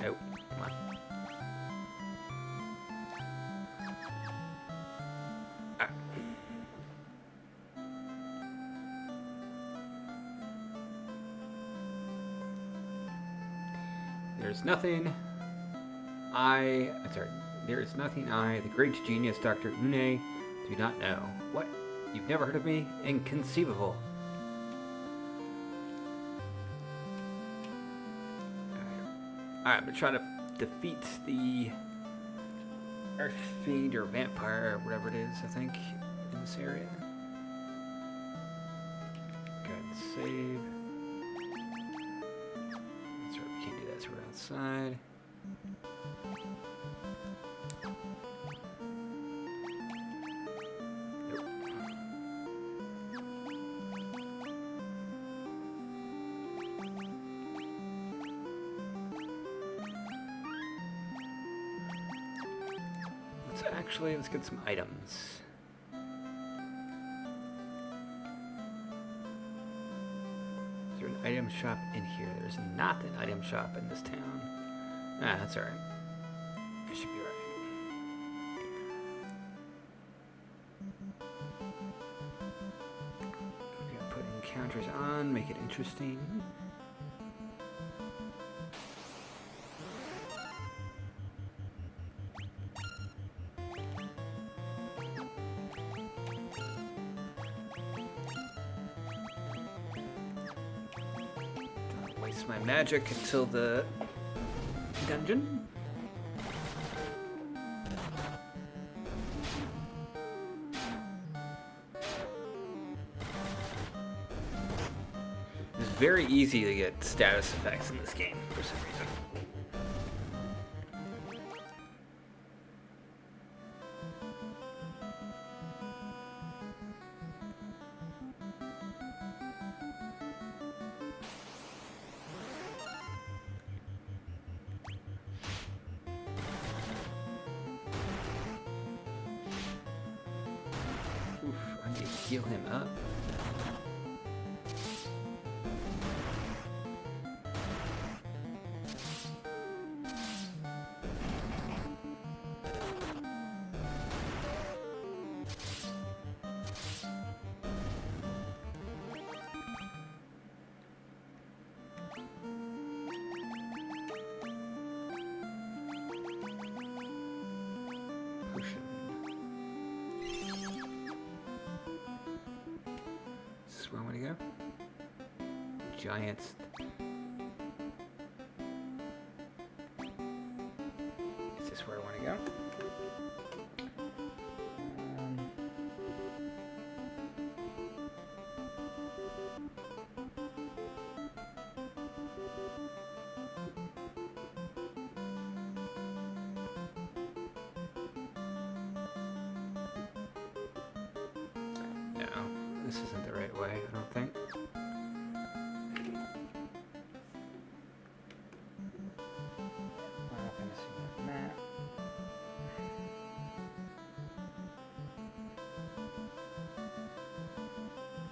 Nope, come on. Ah. There is nothing I, the great genius Dr. Une, do not know. What? You've never heard of me? Inconceivable. Alright, I'm gonna try to defeat the Earth Fiend or Vampire or whatever it is, I think, in this area. Go ahead and save. That's right, we can't do that, so we're outside. Actually, let's get some items. Is item shop in here. There's not an item shop in this town. Ah, that's alright. I should be right. We're gonna put encounters on, make it interesting. Don't waste my magic until the dungeon. It's very easy to get status effects in this game for some reason. Oof, I need to heal him up. Potion. Is this where I want to go? Giants. Is this where I want to go? No, this isn't the right way, I don't think. I'm not gonna see the map.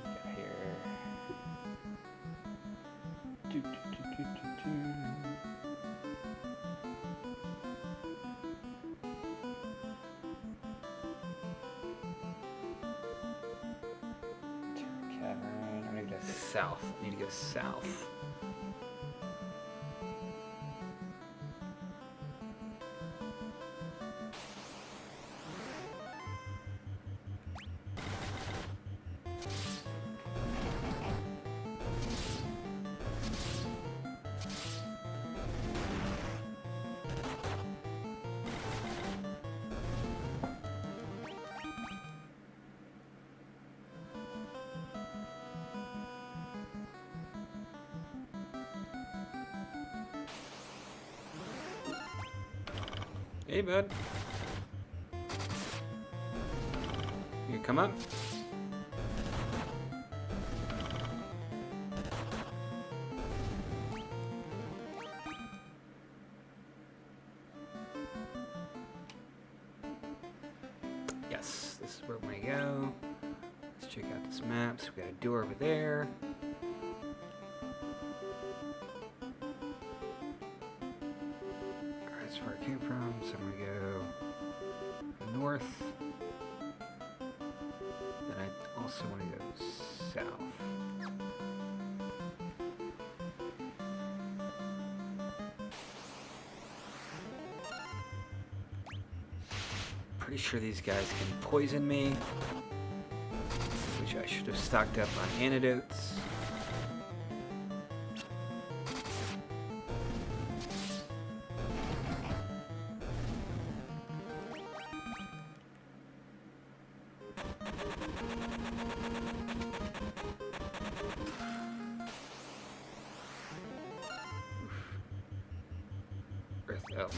Got here. Do, do, do, do, do, do. Cavern. I need to go south. I need to go south. Hey, bud. You come up? Yes, this is where we're gonna go. Let's check out this map. So we got a door over there. That's where it came from, so I'm gonna go north. Then I also want to go south. Pretty sure these guys can poison me, which I should have stocked up on antidotes. Earth Elmo.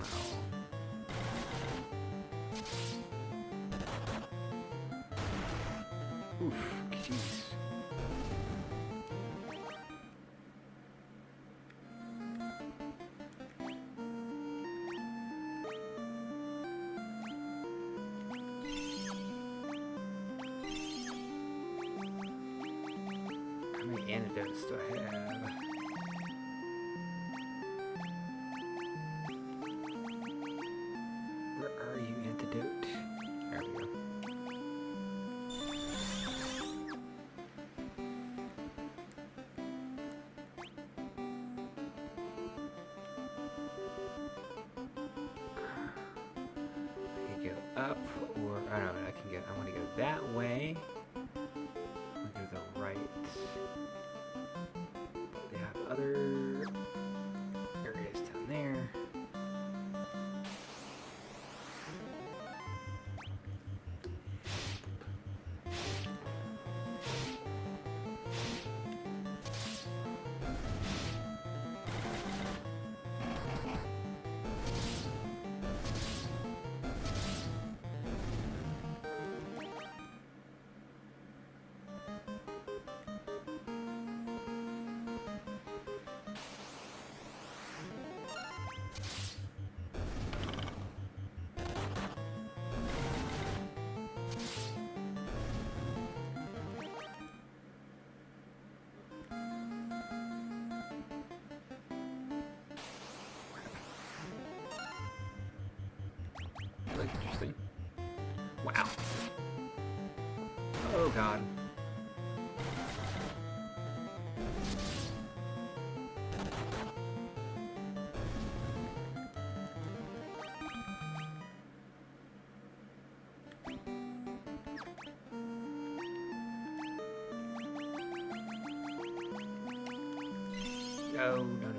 Oof, jeez. How many antidotes do I have? Where are you, antidote? There we go. I can go up, or I don't know. I want to go that way. Go to the right. They have other areas down there. Looks interesting. Wow. Oh god. No, no, no, no.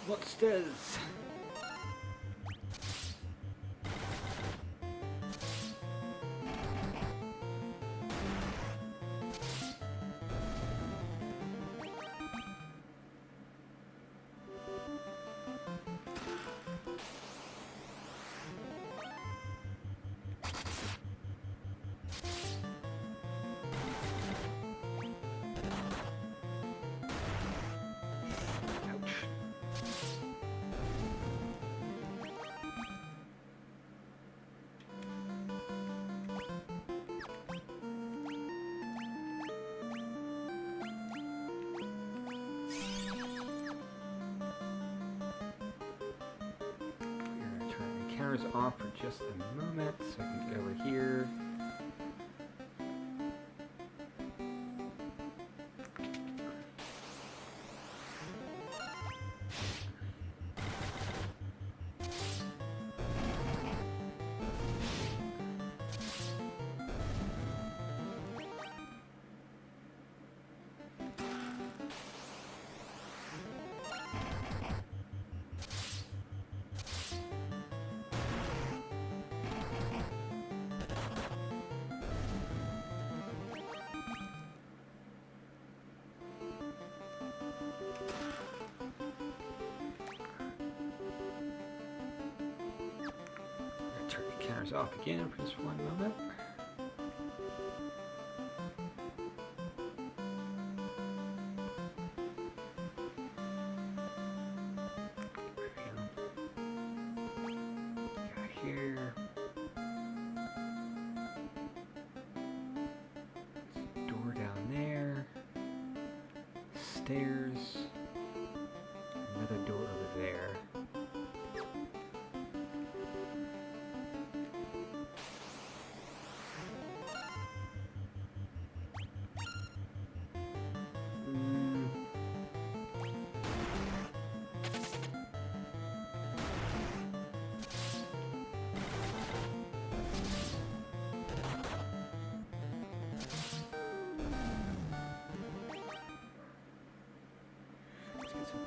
What's this? Counters off for just a moment so I can get over here. Turn the counters off again for just one moment. Got here. Door down there. Stairs. Another door over there.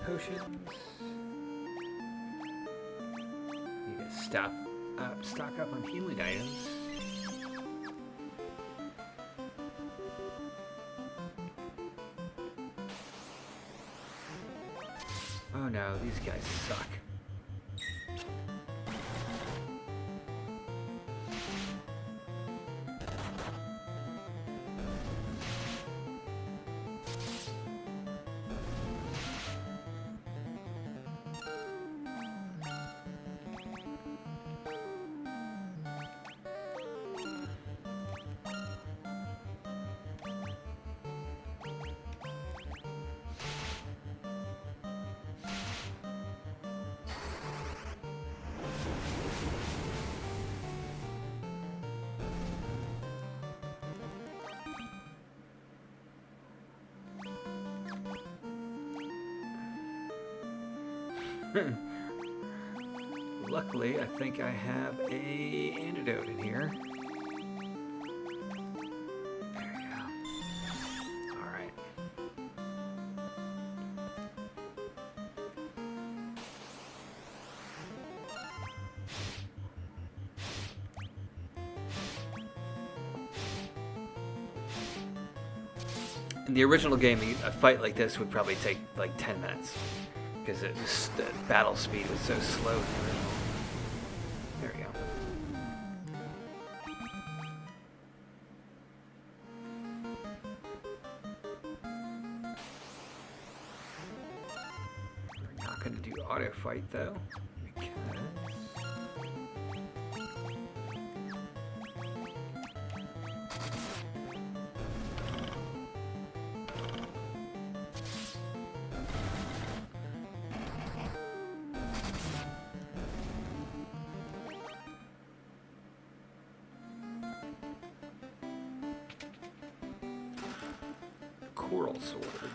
potions. Need to stock up on healing items. Oh no, these guys suck. Luckily, I think I have a antidote in here. There we go. All right. In the original game, a fight like this would probably take like 10 minutes. Because the battle speed was so slow in the original. There we go. We're not going to do auto fight though, because coral sword.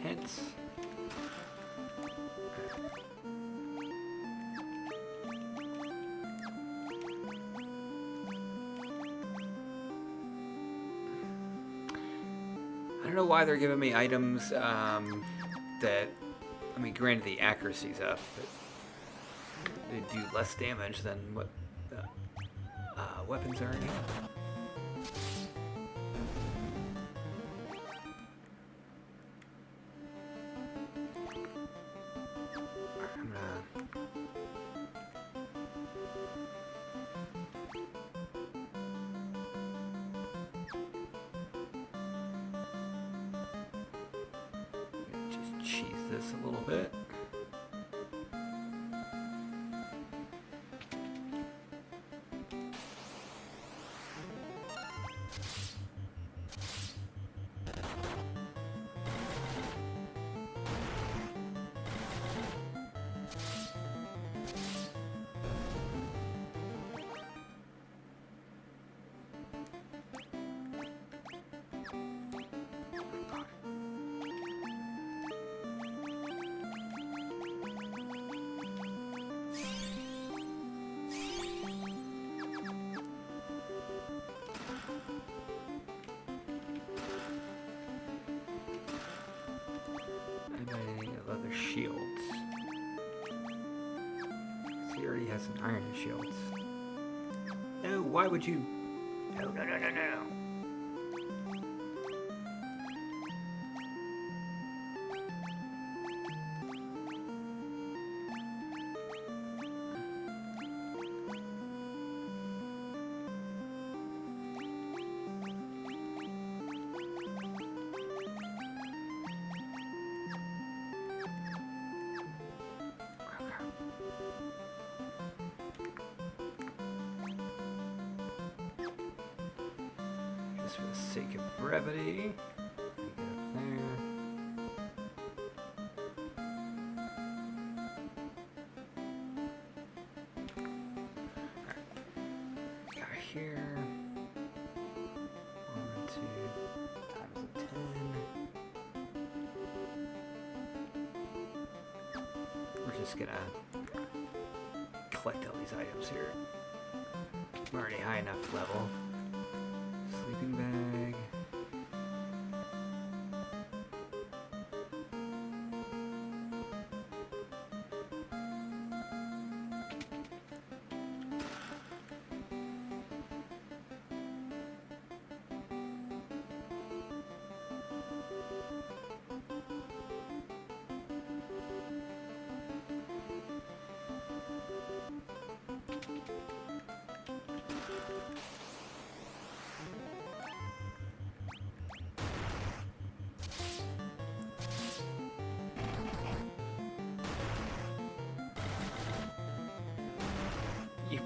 Tense. I don't know why they're giving me items that, I mean, granted the accuracy's up, but they do less damage than what the weapons are in here. Cheese this a little bit. Leather shields. He already has an iron shields. No, why would you? No, no, no, no, no. Just for the sake of brevity. Get up there. Alright. Got here. 1, 2 times a 10. We're just gonna collect all these items here. I'm already high enough level. Sleeping bag.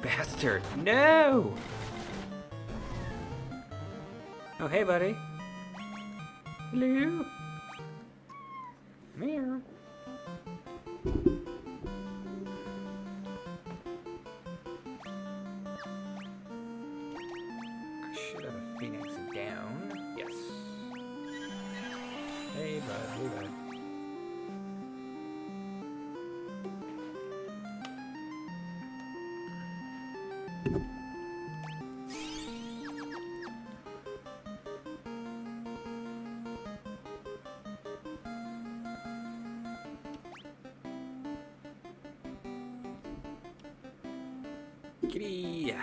bastard. No! Oh, hey, buddy. Hello? Come here. I should have a phoenix down. Yes. Hey, bud. Hey, bud. Kitty.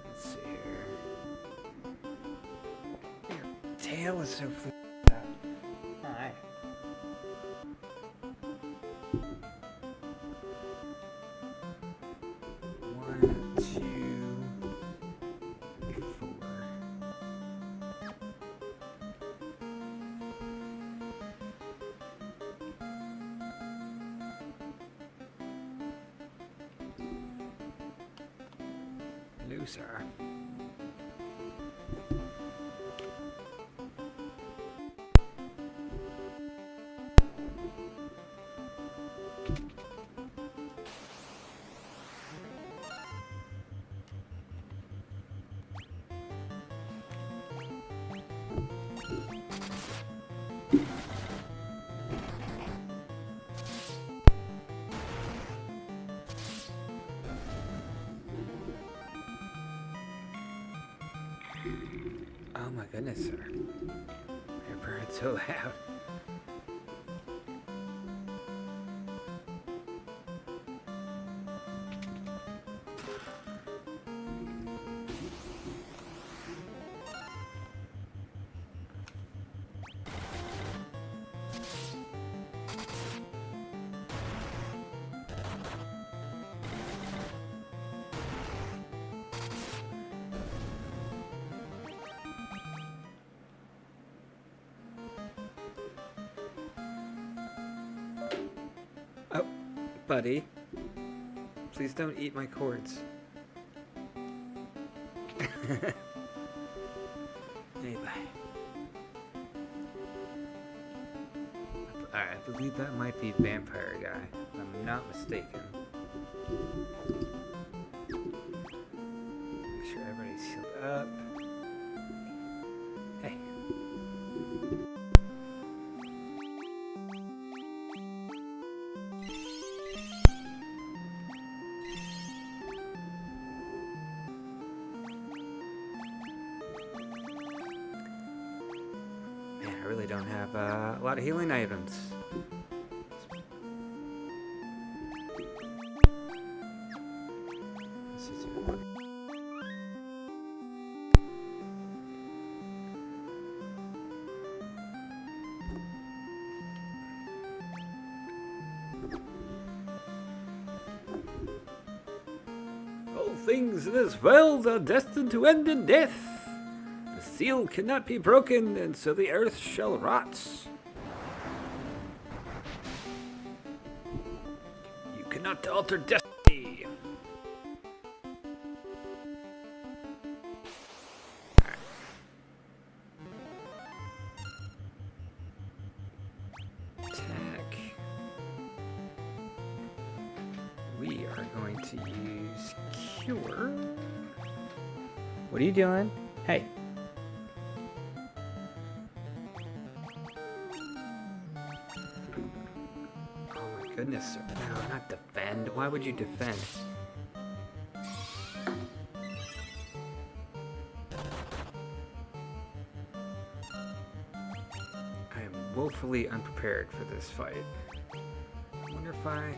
Let's see here. Your tail is so flipped out. Hi. One, two, four. Loser. Oh my goodness, sir. Your bird's so loud. Oh, buddy. Please don't eat my cords. Anyway. Alright, I believe that might be Vampire Guy, if I'm not mistaken. Make sure everybody's healed up. Hey. Man, I really don't have a lot of healing items. This is it. All things in this world are destined to end in death. The seal cannot be broken, and so the earth shall rot. You cannot alter destiny. Attack. We are going to use Cure. What are you doing? Hey. Oh my goodness. No, not defend. Why would you defend? I am woefully unprepared for this fight. I wonder if I...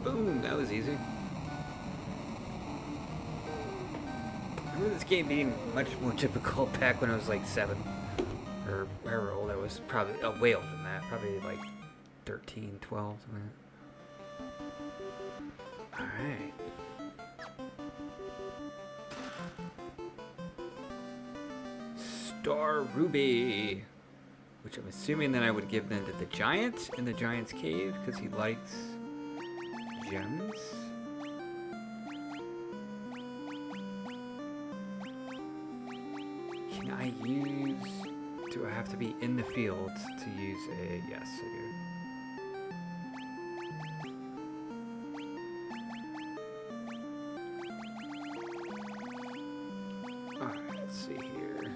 Boom, that was easy. I remember this game being much more difficult back when I was like 7. Or however old I was, probably way older than than that. Probably like 13, 12, something like that. Alright. Star Ruby. Which I'm assuming then I would give then to the giant in the giant's cave because he likes gems. Can I use... Do I have to be in the field to use a... Yes, I do. Alright, let's see here.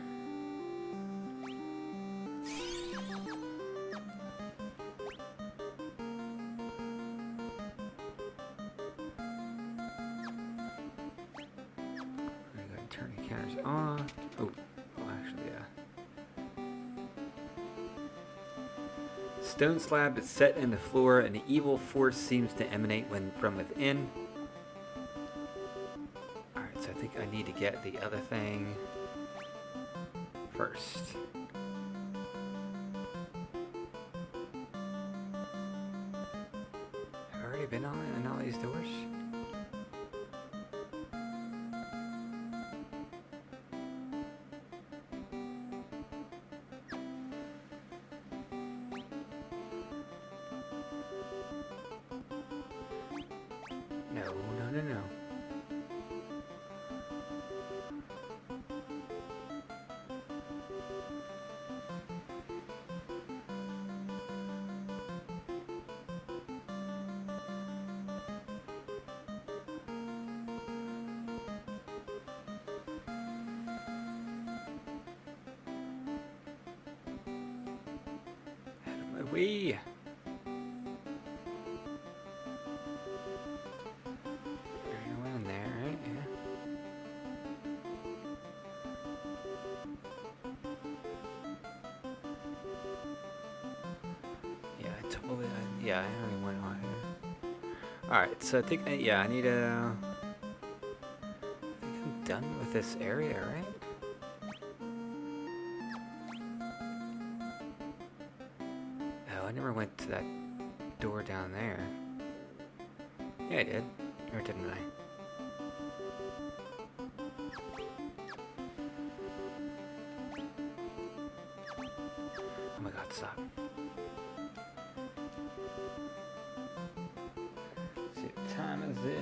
Turn the counters on. Oh, actually, yeah. Stone slab is set in the floor, and the evil force seems to emanate from within. Alright, so I think I need to get the other thing first. Have I already been on it in all these doors? No. Out of my way. Yeah, I only went on here. Alright, so I think, yeah, I need a... I think I'm done with this area, right? Oh, I never went to that door down there. Yeah, I did. Or didn't I? Oh my god, stop. What time is it?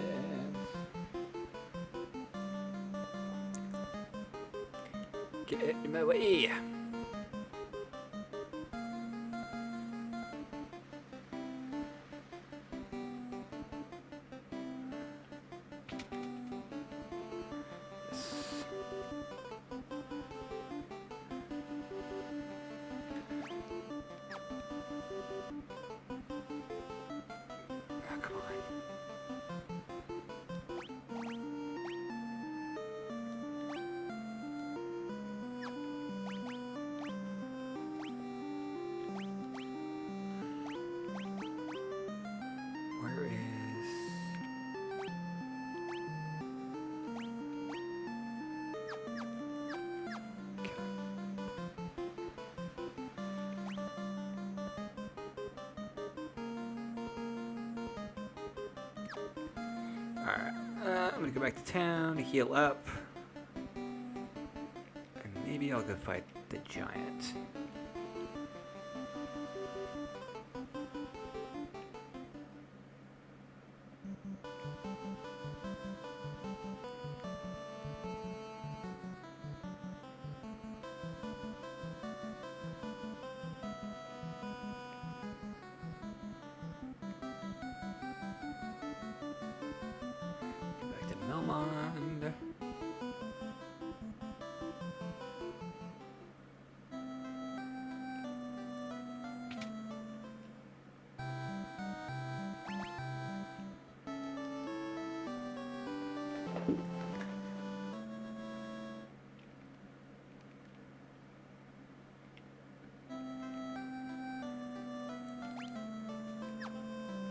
Get in my way. Alright, I'm gonna go back to town, heal up, and maybe I'll go fight the giant. Melmond.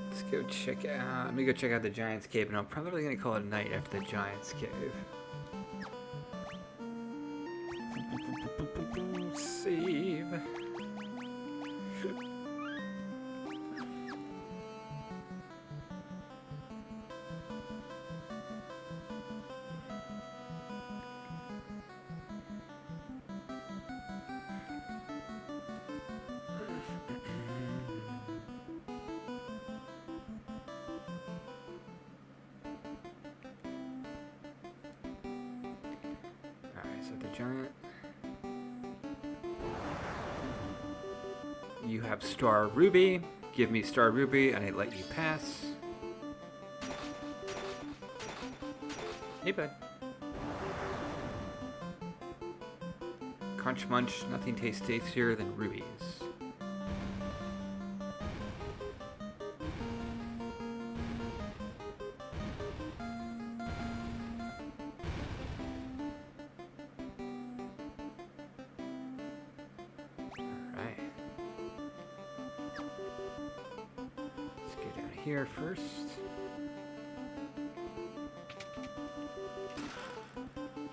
Let's go check out. Let me go check out the Giant's Cave, and I'm probably gonna call it a night after the Giant's Cave. Save. the giant. You have Star Ruby. Give me Star Ruby and I let you pass. Hey, bud. Crunch Munch. Nothing tastes tastier than rubies. Here first.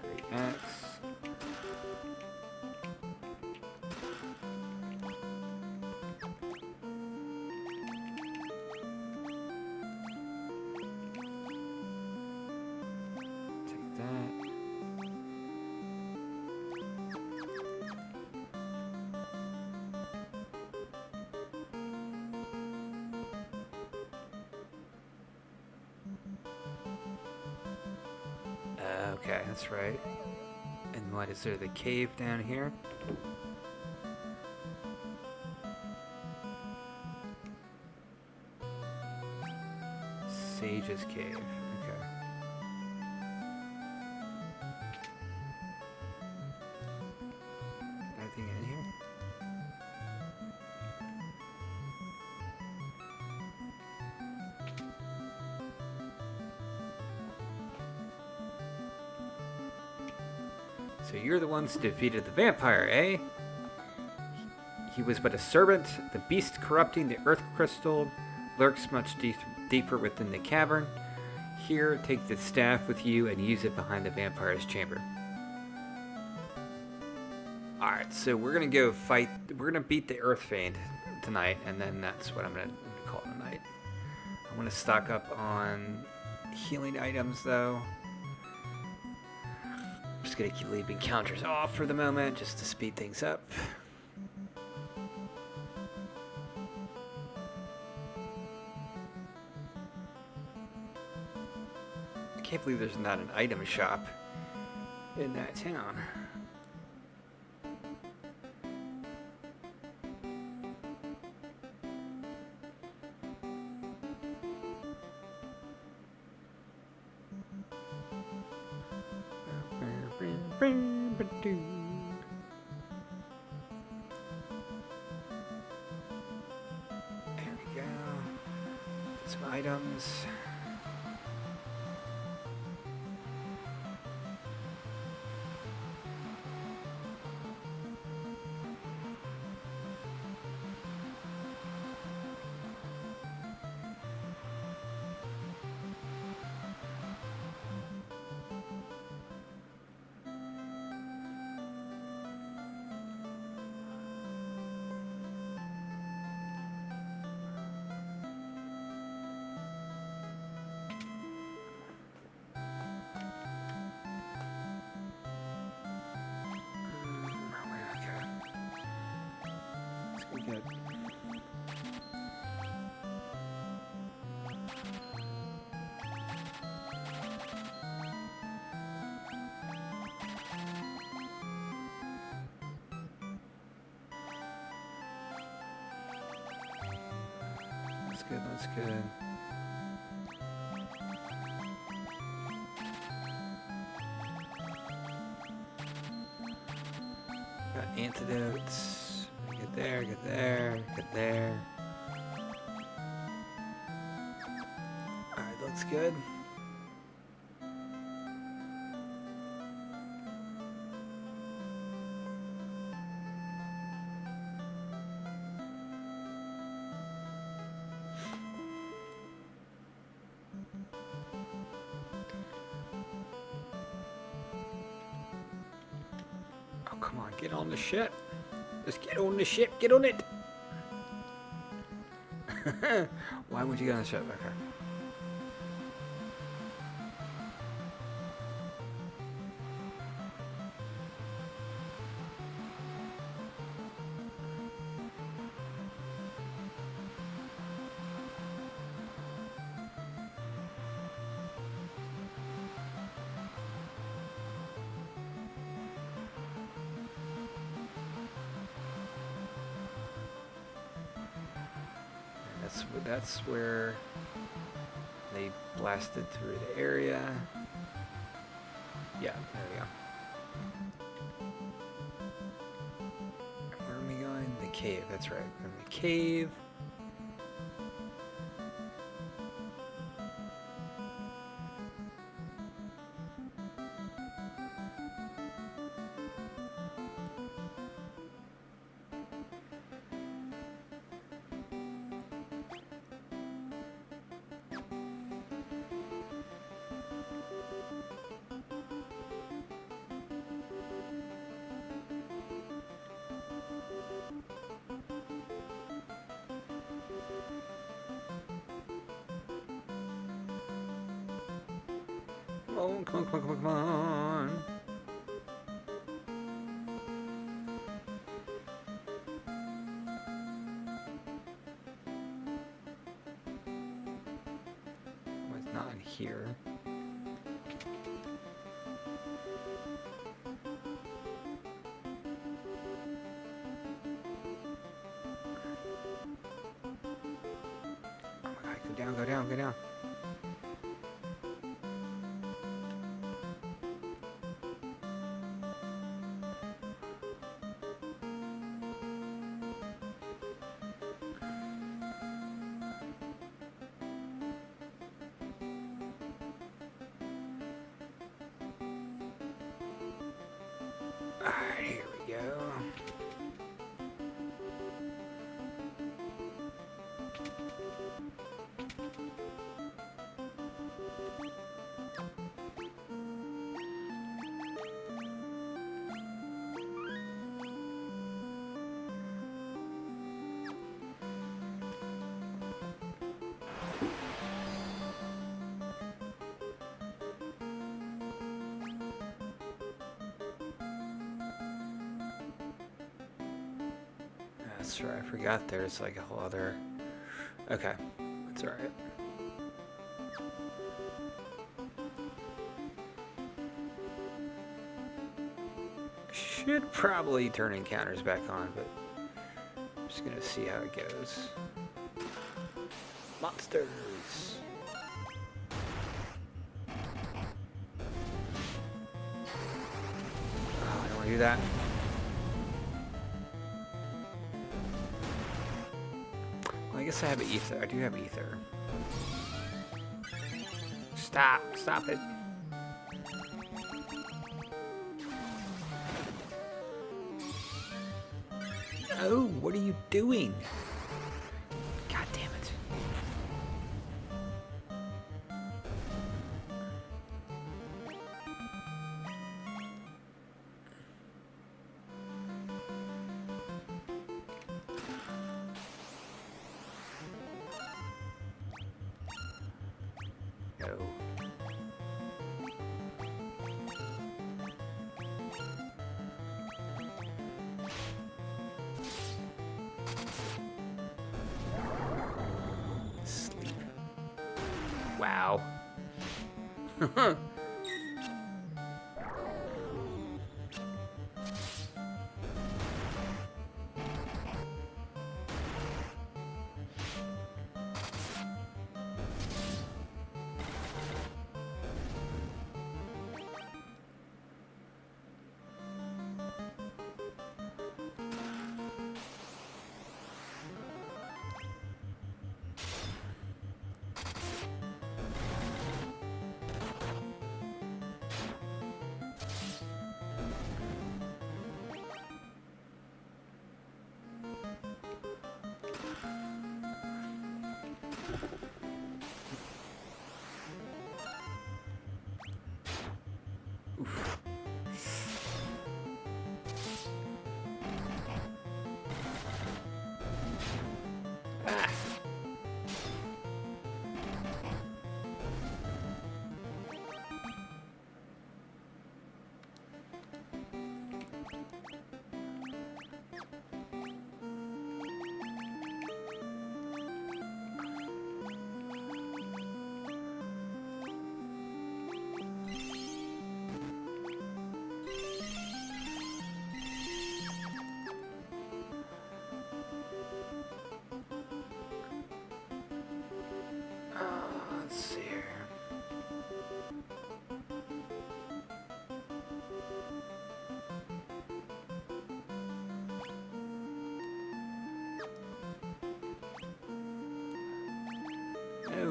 Great axe. Take that. Okay, that's right. And what is there? The cave down here? Sage's Cave. Okay. Anything in here? So you're the ones who defeated the vampire, eh? He was but a servant. The beast corrupting the earth crystal lurks much deeper within the cavern. Here, take the staff with you and use it behind the vampire's chamber. Alright, so we're gonna go fight. We're gonna beat the Earth Fiend tonight, and then that's what I'm gonna call it a night. I'm gonna stock up on healing items, though. Just gonna keep leaving counters off for the moment, just to speed things up. I can't believe there's not an item shop in that town. There we go. Get some items. Good. That's good, that's good. Got antidotes. Get there, get there, get there. Alright, looks good. Oh, come on, get on the ship. Just get on the ship, get on it! Why would you get on the ship? Okay. that's where they blasted through the area. Yeah, there we go. Where are we going? The cave, that's right. We're in the cave. Oh, come on, come on, come on, come on. Oh, it's not in here. Oh my god, go down, go down, go down. Alright, here we go. That's right, I forgot there's like a whole other... Okay, that's alright. Should probably turn encounters back on, but I'm just gonna see how it goes. Monsters! Oh, I don't want to do that. I guess I have ether. I do have ether. Stop! Stop it! Oh, what are you doing? God damn it. No. Sleep. Wow.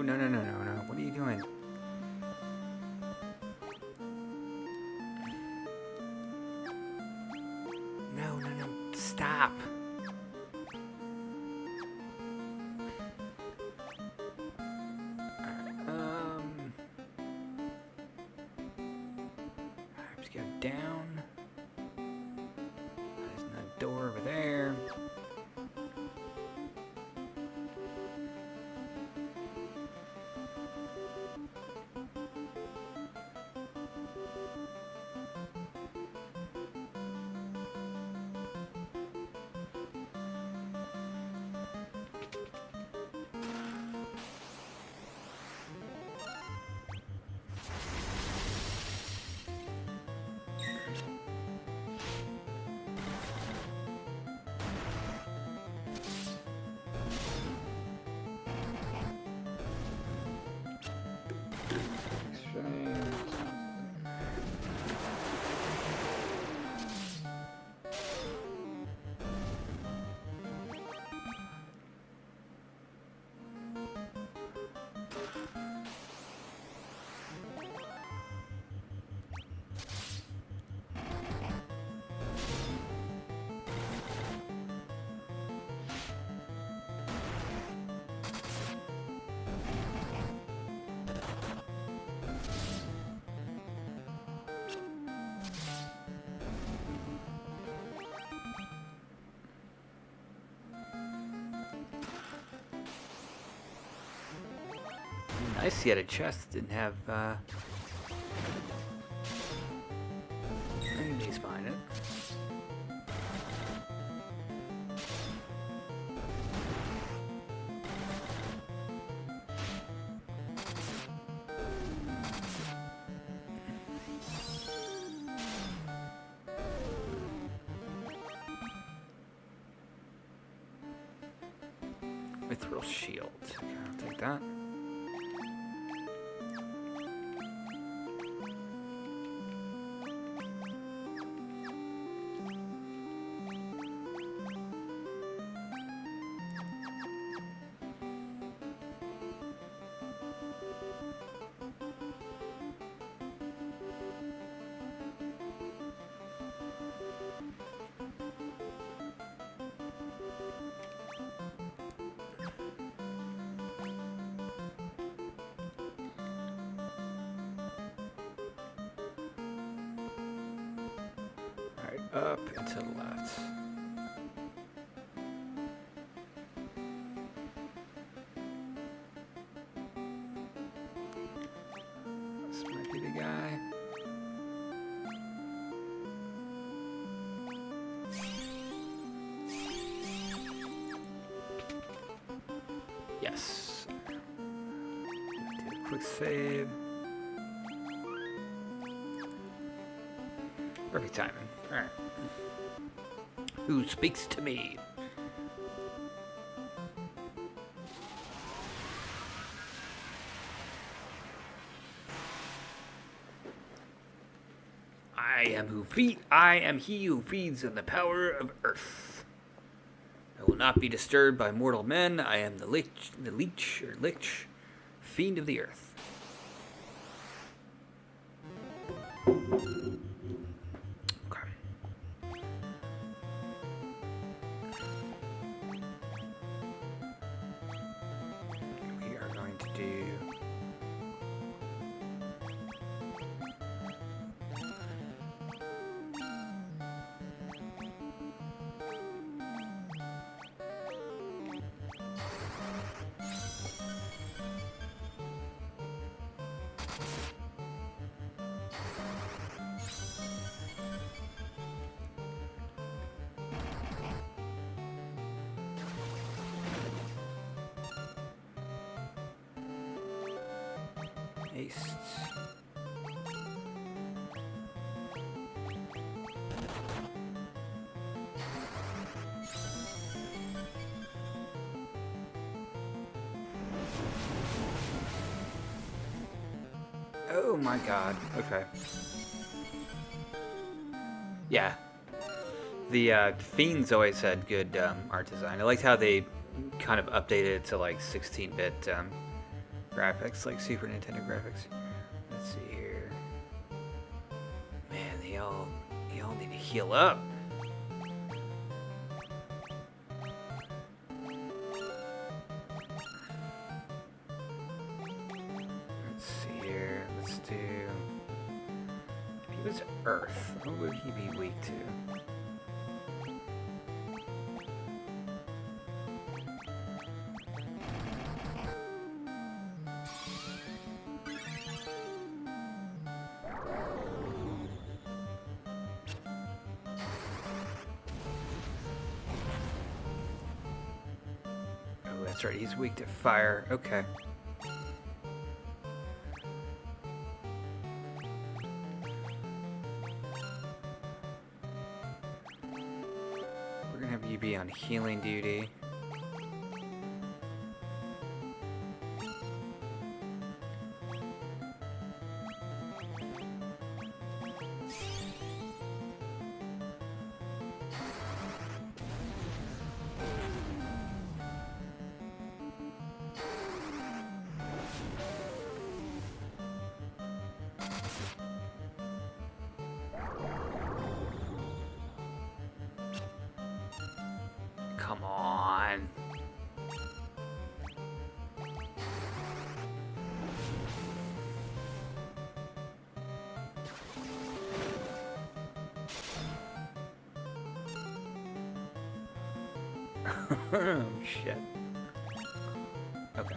No, no, no, no, no, no. What are you doing? No, no, no. Stop. Let's go down. There's no door over there. Nice, he had a chest, didn't have, enemies behind it. Mithril shield. Okay, I'll take that. Up and to the left. This might be the guy. Yes. Do a quick save. Perfect timing. Alright. Who speaks to me? I am he who feeds on the power of earth. I will not be disturbed by mortal men. I am the lich, fiend of the earth. Haste. Oh my god. Okay. Yeah. The Fiends always had good art design. I liked how they kind of updated it to like 16-bit graphics, like Super Nintendo graphics. Let's see here. Man, they all need to heal up. Let's see here. Let's do. If he was Earth, what would he be weak to? That's right, he's weak to fire. Okay. We're gonna have you be on healing duty. Come on. Oh, shit. Okay.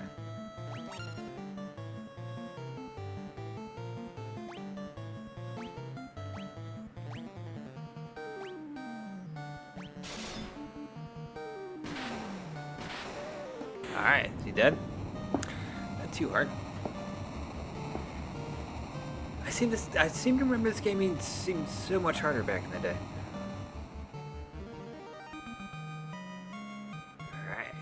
Alright, is he dead? Not too hard. I seem to remember this game seemed so much harder back in the day. Alright.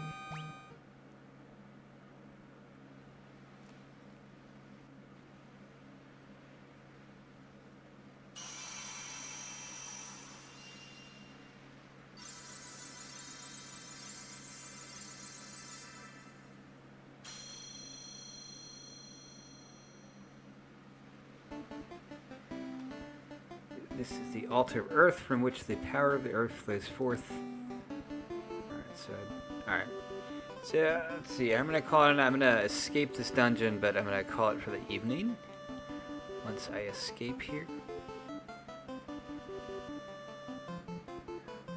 This is the altar of Earth from which the power of the Earth flows forth. Alright, so let's see. I'm gonna escape this dungeon, but I'm gonna call it for the evening. Once I escape here.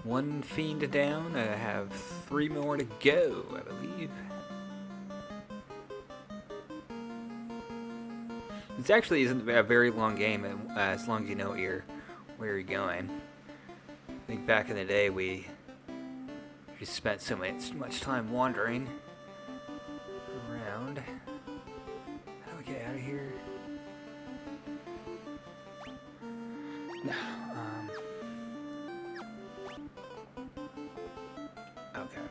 One fiend down. I have 3 more to go, I believe. This actually isn't a very long game, as long as you know where you're going. I think back in the day we just spent so much time wandering around. How do we get out of here? No. Okay.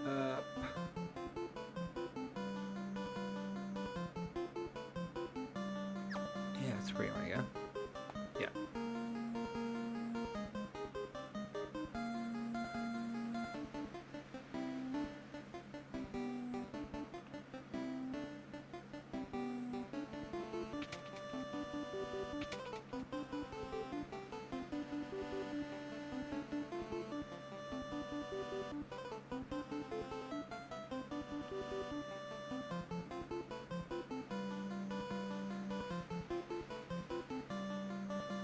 Up. Yeah, that's where you want to go. Yeah.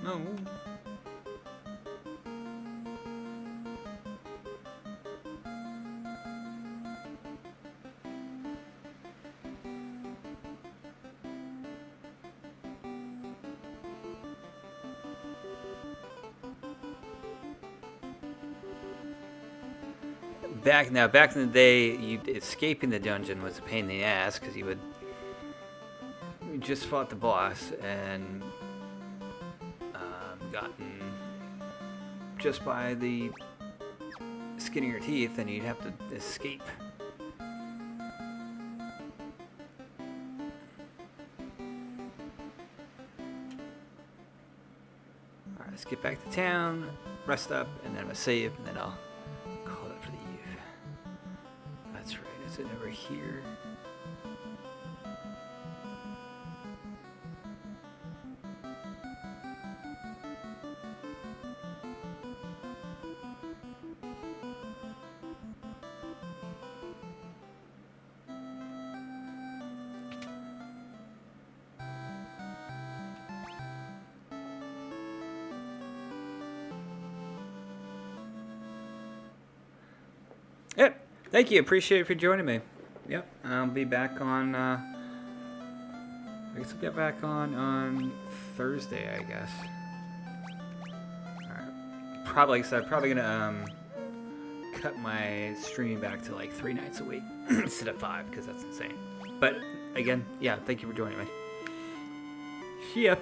No. Back in the day, escaping the dungeon was a pain in the ass because you just fought the boss and gotten just by the skin of your teeth, and you'd have to escape. Alright, let's get back to town, rest up, and then I'm gonna save, and then I'll call it for the eve. That's right, is it over here? Yep. Thank you. Appreciate it for joining me. Yep. I'll be back on. I guess I'll get back on Thursday. I guess. All right. Probably. So I'm probably gonna cut my streaming back to like 3 nights a week instead of 5 because that's insane. But again, yeah. Thank you for joining me. See ya.